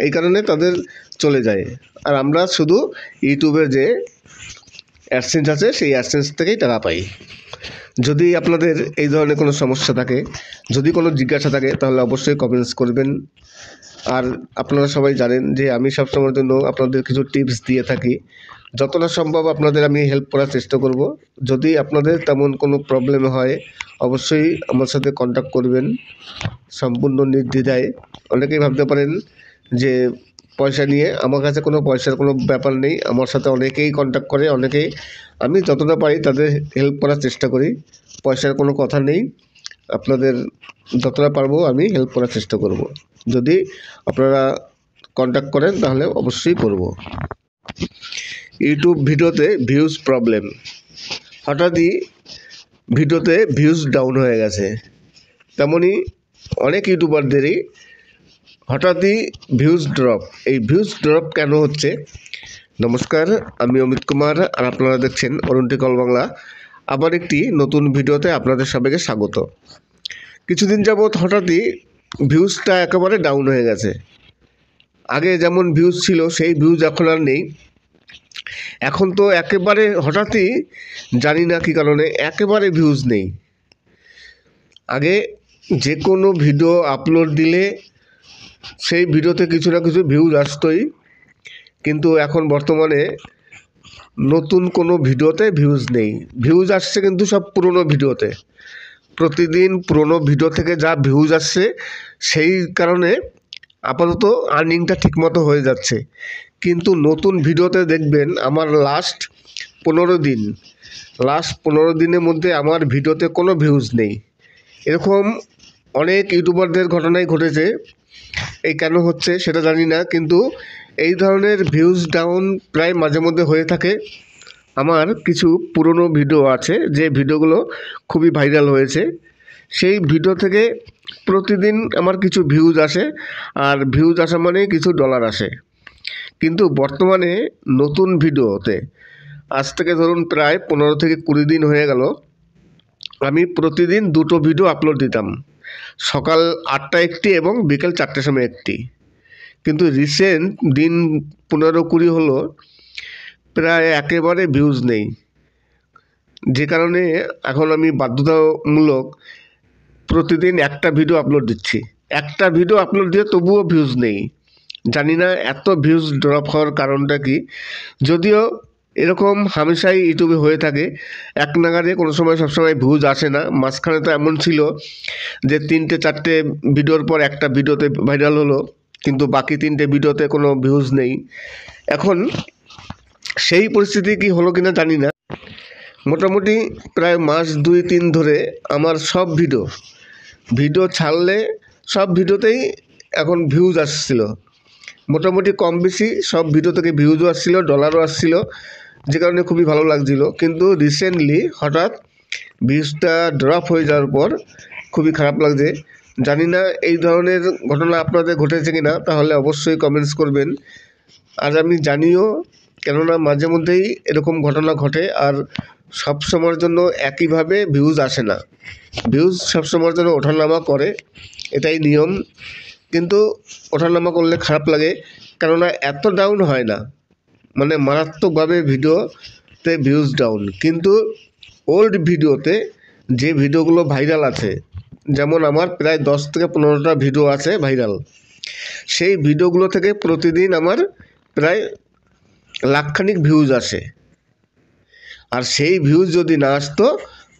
এই কারণে তাদের চলে যায়। আর আমরা শুধু ইউটিউবের যে অ্যাডসেন্স আছে সেই অ্যাডসেন্স থেকেই টাকা পাই। যদি আপনাদের এই ধরনের কোনো সমস্যা থাকে, যদি কোনো জিজ্ঞাসা থাকে, তাহলে অবশ্যই কমেন্টস করবেন। আর আপনারা সবাই জানেন যে আমি সবসময়ের জন্য আপনাদের কিছু টিপস দিয়ে থাকি, যতটা সম্ভব আপনাদের আমি হেল্প করার চেষ্টা করব। যদি আপনাদের তেমন কোনো প্রবলেম হয় অবশ্যই আমার সাথে কন্ট্যাক্ট করবেন সম্পূর্ণ নির্দ্বিধায়। অনেকেই ভাবতে পারেন যে পয়সা নিয়ে, আমার কাছে কোনো পয়সার কোনো ব্যাপার নেই, আমার সাথে অনেকেই কন্ট্যাক্ট করে, অনেকেই, আমি যতটা পারি তাদের হেল্প করার চেষ্টা করি, পয়সার কোনো কথা নেই। আপনাদের যতটা পারবো আমি হেল্প করার চেষ্টা করব। যদি আপনারা কন্ট্যাক্ট করেন তাহলে অবশ্যই করব। ইউটিউব ভিডিওতে ভিউজ প্রবলেম, হঠাৎই ভিডিওতে ভিউজ ডাউন হয়ে গেছে, তেমনই অনেক ইউটিউবারদেরই হঠাৎই ভিউজ ড্রপ। এই ভিউজ ড্রপ কেন হচ্ছে? নমস্কার, আমি অমিত কুমার, আর আপনারা দেখছেন অরুণ টেক বাংলা। আবার একটি নতুন ভিডিওতে আপনাদের সবাইকে স্বাগত। কিছুদিন যাবৎ হঠাৎই ভিউজটা একেবারে ডাউন হয়ে গেছে। আগে যেমন ভিউজ ছিল সেই ভিউজ এখন আর নেই। এখন তো একেবারে হঠাৎই, জানি না কী কারণে, একেবারে ভিউজ নেই। আগে যে কোনো ভিডিও আপলোড দিলে সেই ভিডিওতে কিছু না কিছু ভিউজ আসতোই, কিন্তু এখন বর্তমানে নতুন কোনো ভিডিওতে ভিউজ নেই। ভিউজ আসছে কিন্তু সব পুরনো ভিডিওতে। প্রতিদিন পুরনো ভিডিও থেকে যা ভিউজ আসছে, সেই কারণে আপাতত আর্নিংটা ঠিকমতো হয়ে যাচ্ছে। কিন্তু নতুন ভিডিওতে দেখবেন আমার লাস্ট 15 দিনের মধ্যে আমার ভিডিওতে কোনো ভিউজ নেই। এরকম অনেক ইউটিউবারদের ঘটনাই ঘটেছে। এই কেন হচ্ছে সেটা জানি না, কিন্তু এই ধরনের ভিউজ ডাউন প্রায় মাঝে মধ্যে হয়ে থাকে। আমার কিছু পুরনো ভিডিও আছে যে ভিডিওগুলো খুবই ভাইরাল হয়েছে, সেই ভিডিও থেকে প্রতিদিন আমার কিছু ভিউজ আসে, আর ভিউজ আসা মানে কিছু ডলার আসে। কিন্তু বর্তমানে নতুন ভিডিওতে আজ থেকে ধরুন প্রায় 15 থেকে 20 দিন হয়ে গেল, আমি প্রতিদিন 2টো ভিডিও আপলোড দিতাম, সকাল 8টায় একটি এবং বিকেল 4টের সময় একটি। কিন্তু রিসেন্ট দিন 15-20 হলো প্রায় একেবারে ভিউজ নেই, যে কারণে এখন আমি বাধ্যতামূলক প্রতিদিন একটা ভিডিও আপলোড দিচ্ছি। একটা ভিডিও আপলোড দিয়ে তবুও ভিউজ নেই। জানি না এত ভিউজ ড্রপ হওয়ার কারণটা কি। যদিও এরকম হামেশাই ইউটিউবে হয়ে থাকে, এক নাগারে কোনো সময় সবসময় ভিউজ আসে না। মাঝখানে তো এমন ছিল যে 3-4টে ভিডিওর পর একটা ভিডিওতে ভাইরাল হলো, কিন্তু বাকি 3টে ভিডিওতে কোনো ভিউজ নেই। এখন সেই পরিস্থিতি কি হলো কিনা জানি না। মোটামুটি প্রায় মাস 2-3 ধরে আমার সব ভিডিও ছাড়লে সব ভিডিওতেই এখন ভিউজ আসছিল। মোটামুটি কম বেশি সব ভিডিও থেকে ভিউজও আসছিল, ডলারও আসছিল, যে কারণে খুবই ভালো লাগছিল। কিন্তু রিসেন্টলি হঠাৎ ভিউজটা ড্রপ হয়ে যাওয়ার পর খুবই খারাপ লাগছে। জানি না এই ধরনের ঘটনা আপনাদের ঘটেছে কিনা, তাহলে অবশ্যই কমেন্টস করবেন। আর আমি জানিও, কেননা মাঝে মধ্যেই এরকম ঘটনা ঘটে, আর সব সময়ের জন্য একইভাবে ভিউজ আসে না। ভিউজ সবসময়ের জন্য ওঠানামা করে, এটাই নিয়ম। কিন্তু ওঠানামা করলে খারাপ লাগে, কেননা এত ডাউন হয় না, মানে মারাত্মকভাবে ভিডিওতে ভিউজ ডাউন। কিন্তু ওল্ড ভিডিওতে যে ভিডিওগুলো ভাইরাল আছে, যেমন আমার প্রায় 10 থেকে 15টা ভিডিও আছে ভাইরাল, সেই ভিডিওগুলো থেকে প্রতিদিন আমার প্রায় লাখখানিক ভিউজ আসে। আর সেই ভিউজ যদি না আসতো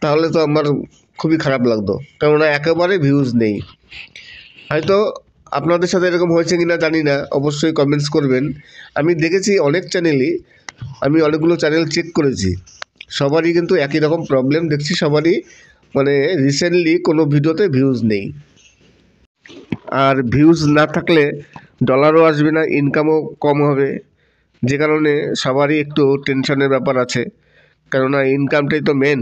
তাহলে তো আমার খুবই খারাপ লাগতো, কেননা একেবারে ভিউজ নেই। হয়তো আপনাদের সাথে এরকম হয়েছে কিনা জানি না, অবশ্যই কমেন্টস করবেন। আমি দেখেছি অনেক চ্যানেলই, আমি অনেকগুলো চ্যানেল চেক করেছি, সবারই কিন্তু একই রকম প্রবলেম দেখছি। সবারই মানে রিসেন্টলি কোনো ভিডিওতে ভিউজ নেই। আর ভিউজ না থাকলে ডলারও আসবে না, ইনকামও কম হবে, যে কারণে সবারই একটু টেনশনের ব্যাপার আছে। কেননা ইনকামটাই তো মেন।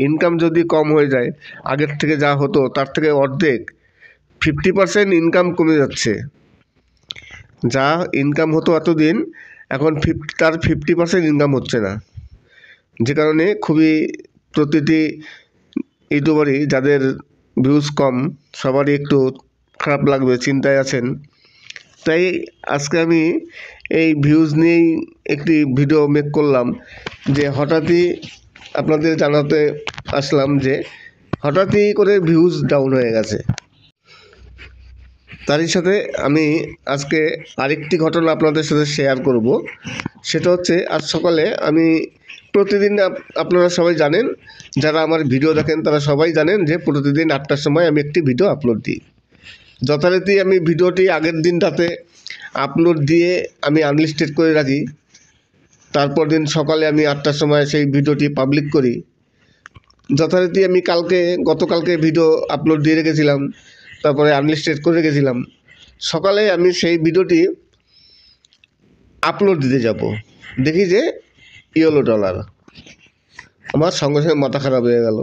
ইনকাম যদি কম হয়ে যায়, আগের থেকে যা হতো তার থেকে অর্ধেক 50% ইনকাম কমে যাচ্ছে। যা ইনকাম হতো এতদিন, এখন তার 50% ইনকাম হচ্ছে না, যে কারণে খুবই প্রতিটি ইউটিউবারই যাদের ভিউজ কম সবারই একটু খারাপ লাগবে, চিন্তায় আছেন। তাই আজকে আমি এই ভিউজ নিয়েই একটি ভিডিও মেক করলাম, যে হঠাৎই আপনাদের জানাতে আসলাম যে হঠাৎই করে ভিউজ ডাউন হয়ে গেছে। তারই সাথে আমি আজকে আরেকটি ঘটনা আপনাদের সাথে শেয়ার করব। সেটা হচ্ছে, আজ সকালে আমি প্রতিদিন, আপনারা সবাই জানেন, যারা আমার ভিডিও দেখেন তারা সবাই জানেন যে প্রতিদিন 8টার সময় আমি একটি ভিডিও আপলোড দিই। যথারীতি আমি ভিডিওটি আগের দিন রাতে আপলোড দিয়ে আমি আনলিস্টেড করে রাখি। তারপর দিন সকালে আমি 8টার সময় সেই ভিডিওটি পাবলিক করি। যথারীতি আমি গতকালকে ভিডিও আপলোড দিয়ে রেখেছিলাম, তারপরে আনলিস্টেড করে রেখেছিলাম। সকালে আমি সেই ভিডিওটি আপলোড দিতে যাব, দেখি যে ইয়েলো ডলার। আমার সঙ্গে সঙ্গে মাথা খারাপ হয়ে গেল।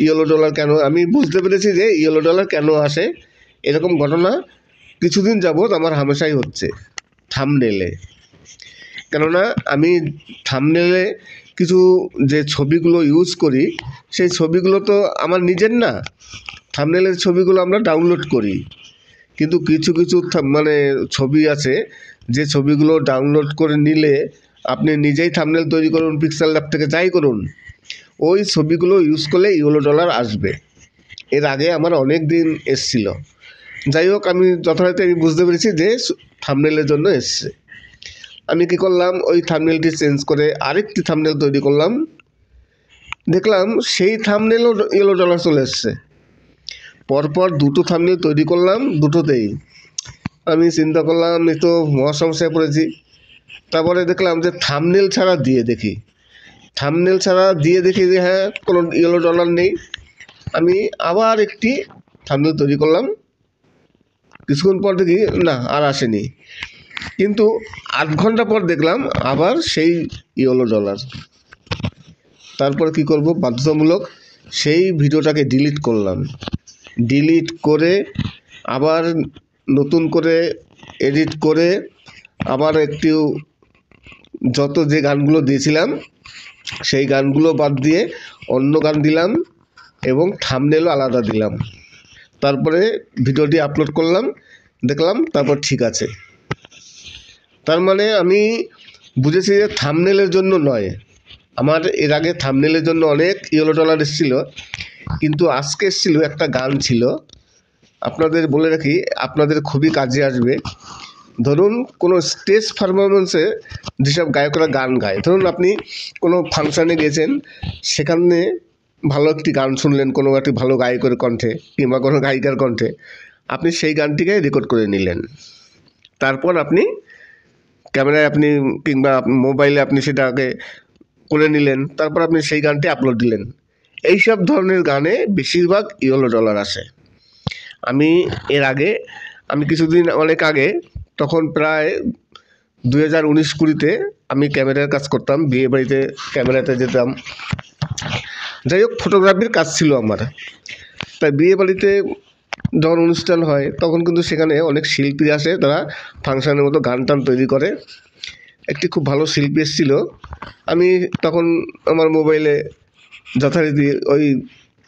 ইয়েলো ডলার কেন? আমি বুঝতে পেরেছি যে ইয়েলো ডলার কেন আসে। এরকম ঘটনা কিছুদিন যাবৎ আমার হামেশাই হচ্ছে থাম্বনেলে। কেননা আমি থাম্বনেলে কিছু যে ছবিগুলো ইউজ করি, সেই ছবিগুলো তো আমার নিজের না। থাম্বনেলের ছবিগুলো আমরা ডাউনলোড করি, কিন্তু কিছু মানে ছবি আছে যে ছবিগুলো ডাউনলোড করে নিলে আপনি নিজেই থাম্বনেল তৈরি করুন, পিক্সেল ল্যাব থেকে যাই করুন, ওই ছবিগুলো ইউজ করলে ইয়েলো ডলার আসবে। এর আগে আমার অনেক দিন এসছিল। যাই হোক, আমি যথারীতি আমি বুঝতে পেরেছি যে থাম্বনেলের জন্য এসছে। আমি কি করলাম, ওই থাম্বনেলটি চেঞ্জ করে আরেকটি থাম্বনেল তৈরি করলাম। দেখলাম সেই থাম্বনেলও ইয়েলো ডলার চলে এসছে। পরপর 2টো থাম্বনেল তৈরি করলাম, দুটোতেই আমি চিন্তা করলাম এই তো মহা সমস্যায় পড়েছি। তারপরে দেখলাম যে থাম্বনেল ছাড়া দিয়ে দেখি যে হ্যাঁ কোনো ইয়েলো ডলার নেই। আমি আবার একটি থাম্বনেল তৈরি করলাম, কিছুক্ষণ পর দেখি না আর আসেনি, কিন্তু 8 ঘন্টা পর দেখলাম আবার সেই ইয়েলো ডলার। তারপর কি করব, বাধ্যতামূলক সেই ভিডিওটাকে ডিলিট করলাম। ডিলিট করে আবার নতুন করে এডিট করে আবার একটু যত যে গানগুলো দিয়েছিলাম সেই গানগুলো বাদ দিয়ে অন্য গান দিলাম এবং থাম্বনেলও আলাদা দিলাম। তারপরে ভিডিওটি আপলোড করলাম, দেখলাম তারপর ঠিক আছে। তার মানে আমি বুঝেছি যে থাম্বনেলের জন্য নয়। আমার এর আগে থাম্বনেলের জন্য অনেক ইয়েলো ডলার এসেছিল, কিন্তু আজকে এসেছিল একটা গান ছিল, আপনাদের বলে রাখি, আপনাদের খুবই কাজে আসবে। ধরুন কোনো স্টেজ পারফরমেন্সে যেসব গায়করা গান গায়, ধরুন আপনি কোনো ফাংশানে গেছেন, সেখানে ভালো একটি গান শুনলেন কোনো একটি ভালো গায়কের কণ্ঠে কিংবা কোনো গায়িকার কণ্ঠে, আপনি সেই গানটিকে রেকর্ড করে নিলেন। তারপর আপনি ক্যামেরায় আপনি কিংবা মোবাইলে আপনি সেটাকে করে নিলেন, তারপর আপনি সেই গানটি আপলোড দিলেন। এইসব ধরনের গানে বেশিরভাগ ইয়েলো ডলার আসে। আমি এর আগে কিছুদিন অনেক আগে, তখন প্রায় 2019-20 আমি ক্যামেরার কাজ করতাম, বিয়ে বাড়িতে ক্যামেরাতে যেতাম। যাই হোক, ফটোগ্রাফির কাজ ছিল আমার। তাই বিয়ে বাড়িতে যখন অনুষ্ঠান হয় তখন কিন্তু সেখানে অনেক শিল্পী আসে, তারা ফাংশনের মতো গান টান তৈরি করে। একটি খুব ভালো শিল্পী এসেছিল, আমি তখন আমার মোবাইলে যথারীতি ওই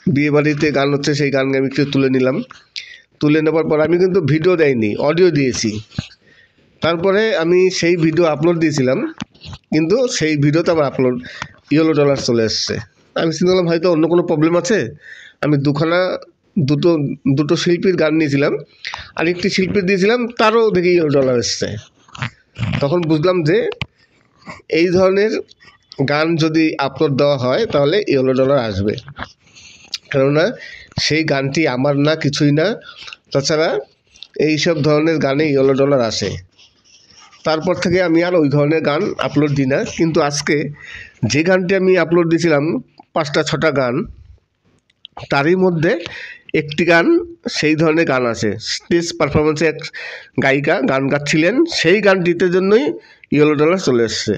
বিয়ে বাড়িতে গান হচ্ছে সেই গান আমি একটু তুলে নিলাম। তুলে নেবার পর আমি কিন্তু ভিডিও দেয়নি, অডিও দিয়েছি। তারপরে আমি সেই ভিডিও আপলোড দিয়েছিলাম, কিন্তু সেই ভিডিওতে আমার ইয়েলো ডলার চলে এসছে। আমি চিন্তা করলাম হয়তো অন্য কোনো প্রবলেম আছে। আমি দুটো শিল্পীর গান নিয়েছিলাম, আর একটি শিল্পীর দিয়েছিলাম, তারও দেখি ইয়েলো ডলার এসছে। তখন বুঝলাম যে এই ধরনের গান যদি আপলোড দেওয়া হয় তাহলে ইয়েলো ডলার আসবে, কেননা সেই গানটি আমার না, কিছুই না। তাছাড়া এইসব ধরনের গানে ইয়েলো ডলার আসে। তারপর থেকে আমি আর ওই ধরনের গান আপলোড দিই না। কিন্তু আজকে যে গানটি আমি আপলোড দিয়েছিলাম 5-6টা গান, তারই মধ্যে একটি গান সেই ধরনের গান আছে, স্টেজ পারফরমেন্সে এক গায়িকা গান গাচ্ছিলেন, সেই গানটিতে জন্যই ইয়েলো ডলার চলে এসছে।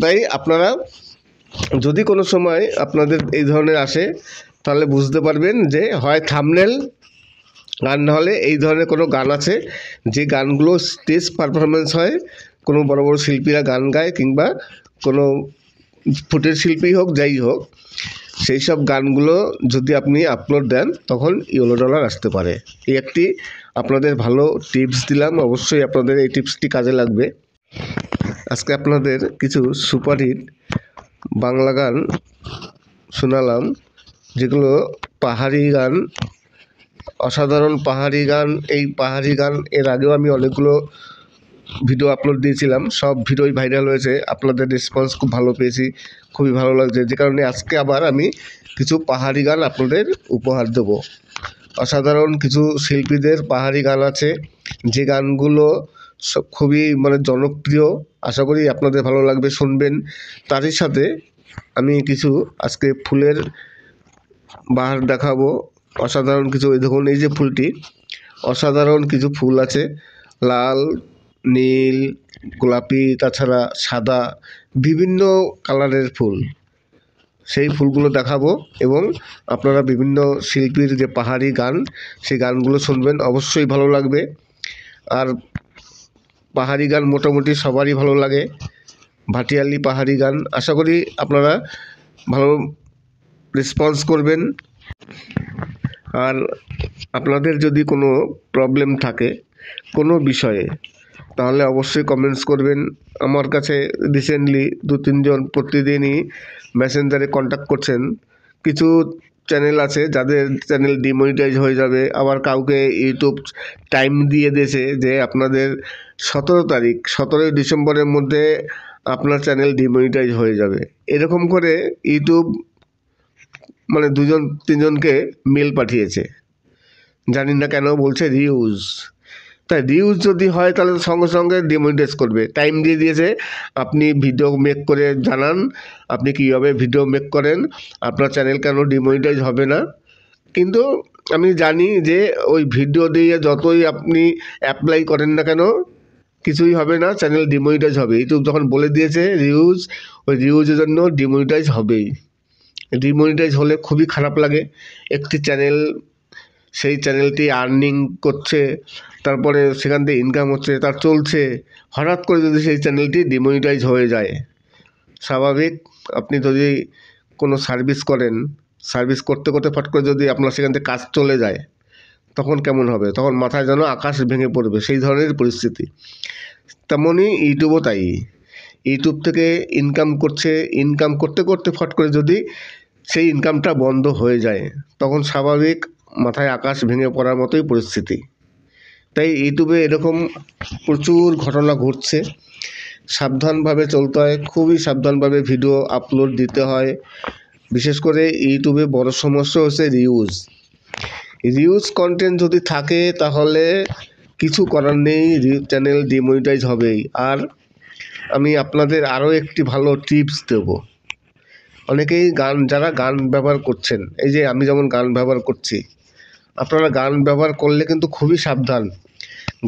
তাই আপনারা যদি কোনো সময় আপনাদের এই ধরনের আসে, তাহলে বুঝতে পারবেন যে হয় থাম্বনেল, আর নাহলে এই ধরনের কোনো গান আছে যে গানগুলো স্টেজ পারফরমেন্স হয়, কোনো বড় বড় শিল্পীরা গান গায় কিংবা কোনো ফুটের শিল্পী হোক, যাই হোক, সেই সব গানগুলো যদি আপনি আপলোড দেন তখন ইয়েলো ডলার আসতে পারে। এই একটি আপনাদের ভালো টিপস দিলাম, অবশ্যই আপনাদের এই টিপসটি কাজে লাগবে। আজকে আপনাদের কিছু সুপারহিট বাংলা গান শোনালাম, যেগুলো পাহাড়ি গান, অসাধারণ পাহাড়ি গান। এই পাহাড়ি গান এর আগেও আমি অনেকগুলো ভিডিও আপলোড দিয়েছিলাম, সব ভিডিওই ভাইরাল হয়েছে, আপনাদের রেসপন্স খুব ভালো পেয়েছি, খুবই ভালো লাগছে। যে কারণে আজকে আবার আমি কিছু পাহাড়ি গান আপনাদের উপহার দেব। অসাধারণ কিছু শিল্পীদের পাহাড়ি গান আছে, যে গানগুলো সব খুবই জনপ্রিয়। আশা করি আপনাদের ভালো লাগবে, শুনবেন। তারই সাথে আমি কিছু আজকে ফুলের বাহার দেখাবো, অসাধারণ কিছু। এই দেখুন, এই যে ফুলটি, অসাধারণ কিছু ফুল আছে, লাল, নীল, গোলাপি, তাছাড়া সাদা, বিভিন্ন কালারের ফুল। সেই ফুলগুলো দেখাবো এবং আপনারা বিভিন্ন শিল্পীর যে পাহাড়ি গান, সেই গানগুলো শুনবেন, অবশ্যই ভালো লাগবে। আর পাহাড়ি গান মোটামুটি সবারই ভালো লাগে, ভাটিয়ালি পাহাড়ি গান। আশা করি আপনারা ভালো রেসপন্স করবেন। আর আপনাদের যদি কোনো প্রবলেম থাকে কোনো বিষয়ে, তাহলে অবশ্যই কমেন্টস করবেন। আমার কাছে রিসেন্টলি 2-3 জন প্রতিদিনই মেসেঞ্জারে কন্ট্যাক্ট করছেন। কিছু চ্যানেল আছে যাদের চ্যানেল ডিমনিটাইজ হয়ে যাবে, আবার কাউকে ইউটিউব টাইম দিয়ে দিয়েছে যে আপনাদের 17ই ডিসেম্বরের মধ্যে আপনার চ্যানেল ডিমনিটাইজ হয়ে যাবে। এরকম করে ইউটিউব 2-3 জনকে মেল পাঠিয়েছে, জানি না কেন, বলছে রিউজ। তাই রিউজ যদি হয় তাহলে সঙ্গে সঙ্গে ডিমনিটাইজ করবে। টাইম দিয়ে দিয়েছে, আপনি ভিডিও মেক করে জানান আপনি কীভাবে ভিডিও মেক করেন, আপনার চ্যানেল কেন ডিমনিটাইজ হবে না। কিন্তু আমি জানি যে ওই ভিডিও দিয়ে যতই আপনি অ্যাপ্লাই করেন না কেন কিছুই হবে না, চ্যানেল ডিমনিটাইজ হবে। ইউটিউব যখন বলে দিয়েছে রিউজ, ওই রিউজের জন্য ডিমনিটাইজ হবেই। ডিমনিটাইজ হলে খুবই খারাপ লাগে। একটি চ্যানেল, সেই চ্যানেলটি আর্নিং করছে, তারপরে সেখান থেকে ইনকাম হচ্ছে, তার চলছে, হঠাৎ করে যদি সেই চ্যানেলটি ডিমনিটাইজ হয়ে যায়, স্বাভাবিক আপনি যদি কোনো সার্ভিস করেন, সার্ভিস করতে করতে ফট করে যদি আপনার সেখান থেকে কাজ চলে যায় তখন কেমন হবে? তখন মাথায় যেন আকাশ ভেঙে পড়বে, সেই ধরনের পরিস্থিতি। তেমনই ইউটিউবও তাই। ইউটিউব থেকে ইনকাম করছে, ইনকাম করতে করতে ফট করে যদি সেই ইনকামটা বন্ধ হয়ে যায় তখন স্বাভাবিক মাথায় আকাশ ভেঙে পড়ার মতোই পরিস্থিতি। তাই ইউটিউবে এরকম প্রচুর ঘটনা ঘটছে, সাবধানভাবে চলতে হয়, খুবই সাবধানভাবে ভিডিও আপলোড দিতে হয়। বিশেষ করে ইউটিউবে বড় সমস্যা হচ্ছে রিউজ কন্টেন্ট যদি থাকে তাহলে কিছু করার নেই, চ্যানেল ডিমনিটাইজ হবেই। আর আমি আপনাদের আরও একটি ভালো টিপস দেব। অনেকেই যারা গান ব্যবহার করছেন, এই যে আমি যেমন গান ব্যবহার করছি, আপনারা গান ব্যবহার করলে কিন্তু খুবই সাবধান।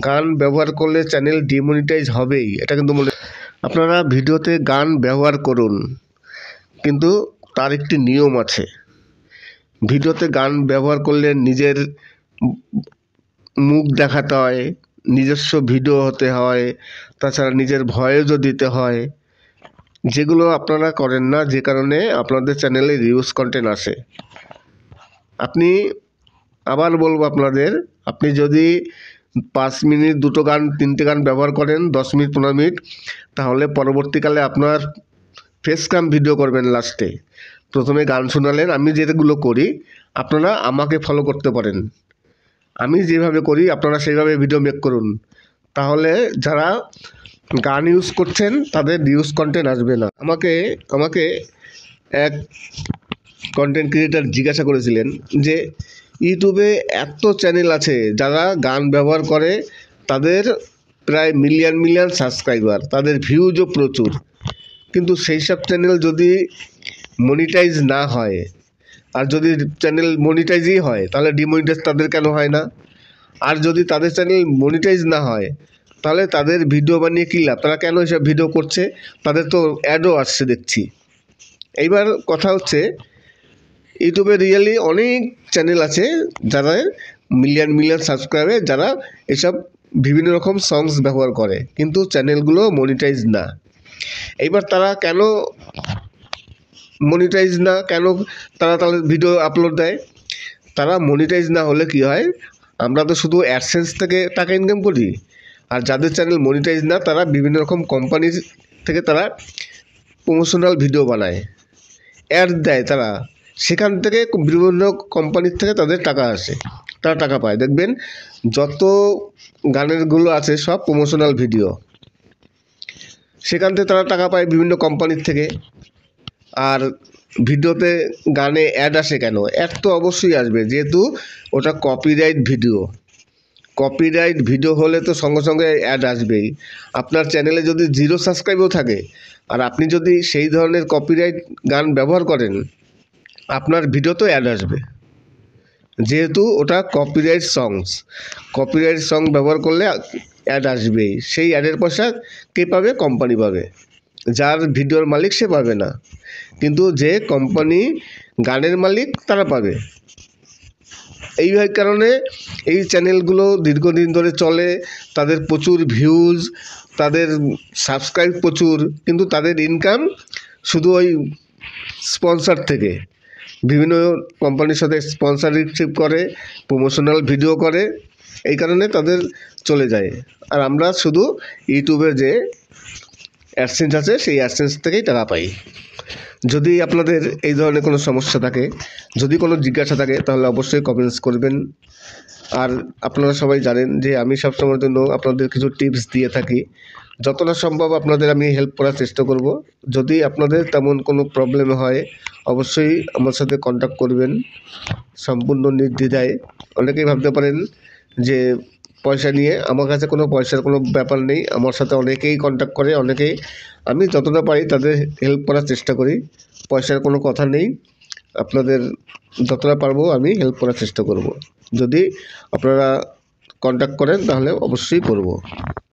গান ব্যবহার করলে চ্যানেল ডিমনিটাইজ হবেই, এটা কিন্তু আপনারা ভিডিওতে গান ব্যবহার করুন, কিন্তু তার একটি নিয়ম আছে। ভিডিওতে গান ব্যবহার করলে নিজের মুখ দেখাতে হয়, নিজস্ব ভিডিও হতে হয়, তাছাড়া নিজের ভয়েসও দিতে হয়, যেগুলো আপনারা করেন না, যে কারণে আপনাদের চ্যানেলে রিউজ কন্টেন্ট আসে। আপনি আবার বলবো আপনাদের, আপনি যদি 5 মিনিট 2টো গান 3টে গান ব্যবহার করেন 10 মিনিট 15 মিনিট, তাহলে পরবর্তীকালে আপনার ফেস ক্যাম ভিডিও করবেন। লাস্টে প্রথমে গান শোনালেন। আমি যেগুলো করি আপনারা আমাকে ফলো করতে পারেন, আমি যেভাবে করি আপনারা সেইভাবে ভিডিও মেক করুন, তাহলে যারা গান ইউজ করছেন তাদের রিউজ কন্টেন্ট আসবে না। আমাকে এক কন্টেন্ট ক্রিয়েটার জিজ্ঞাসা করেছিলেন যে ইউটিউবে এত চ্যানেল আছে যারা গান ব্যবহার করে, তাদের প্রায় মিলিয়ন সাবস্ক্রাইবার, তাদের ভিউজও প্রচুর, কিন্তু সেই সব চ্যানেল যদি মনিটাইজ না হয়, আর যদি চ্যানেল মনিটাইজই হয় তাহলে ডিমনিটাইজ তাদের কেন হয় না? আর যদি তাদের চ্যানেল মনিটাইজ না হয় তাহলে তাদের ভিডিও বানিয়ে কী লাভ? তারা কেন এসব ভিডিও করছে? তাদের তো অ্যাডও আসছে দেখছি। এইবার কথা হচ্ছে, ইউটিউবে রিয়েলি অনেক চ্যানেল আছে যারা মিলিয়ন সাবস্ক্রাইবার, যারা এসব বিভিন্ন রকম সংস ব্যবহার করে, কিন্তু চ্যানেলগুলো মনিটাইজ না। এইবার তারা কেন মনিটাইজ না, কেন তারা তাহলে ভিডিও আপলোড দেয়? তারা মনিটাইজ না হলে কি হয়, আমরা তো শুধু অ্যাডসেন্স থেকে টাকা ইনকাম করি, আর যাদের চ্যানেল মনিটাইজ না তারা বিভিন্ন রকম কোম্পানির থেকে তারা প্রমোশনাল ভিডিও বানায়, অ্যাড দেয়, তারা সেখান থেকে বিভিন্ন কোম্পানির থেকে তাদের টাকা আসে, তারা টাকা পায়। দেখবেন যত গানেরগুলো আছে সব প্রমোশনাল ভিডিও, সেখান থেকে তারা টাকা পায় বিভিন্ন কোম্পানির থেকে। আর ভিডিওতে গানে অ্যাড আসে কেন? অ্যাড তো অবশ্যই আসবে, যেহেতু ওটা কপিরাইট ভিডিও। কপিরাইট ভিডিও হলে তো সঙ্গে সঙ্গে অ্যাড আসবেই। আপনার চ্যানেলে যদি 0 সাবস্ক্রাইবও থাকে আর আপনি যদি সেই ধরনের কপিরাইট গান ব্যবহার করেন, আপনার ভিডিওতেও অ্যাড আসবে, যেহেতু ওটা কপিরাইট সং ব্যবহার করলে অ্যাড আসবেই। সেই অ্যাডের পয়সা কে পাবে? কোম্পানি পাবে, যার ভিডিওর মালিক সে পাবে না, কিন্তু যে কোম্পানি গানের মালিক তারা পাবে। এই কারণে এই চ্যানেলগুলো দীর্ঘদিন ধরে চলে, তাদের প্রচুর ভিউজ, তাদের সাবস্ক্রাইব প্রচুর, কিন্তু তাদের ইনকাম শুধু ওই স্পন্সর থেকে, বিভিন্ন কোম্পানির সাথে স্পন্সরশিপ করে, প্রমোশনাল ভিডিও করে, এই কারণে তাদের চলে যায়। আর আমরা শুধু ইউটিউবে যে অ্যাডসেন্স আছে সেই অ্যাডসেন্স থেকেই টাকা পাই। যদি আপনাদের এই ধরনের কোনো সমস্যা থাকে, যদি কোনো জিজ্ঞাসা থাকে, তাহলে অবশ্যই কমেন্টস করবেন। আর আপনারা সবাই জানেন যে আমি সবসময়ের জন্য আপনাদের কিছু টিপস দিয়ে থাকি, যতটা সম্ভব আপনাদের আমি হেল্প করার চেষ্টা করব। যদি আপনাদের তেমন কোনো প্রবলেম হয় অবশ্যই আমার সাথে কন্ট্যাক্ট করবেন সম্পূর্ণ নির্দ্বিধায়। অনেকেই ভাবতে পারেন যে পয়সা নিয়ে। আমার কাছে কোনো পয়সার কোনো ব্যাপার নেই। আমার সাথে অনেকেই কন্ট্যাক্ট করে, অনেকেই, আমি যতটা পারি তাদের হেল্প করার চেষ্টা করি। পয়সার কোনো কথা নেই, আপনাদের যতটা পারবো আমি হেল্প করার চেষ্টা করব। যদি আপনারা কন্ট্যাক্ট করেন তাহলে অবশ্যই করব।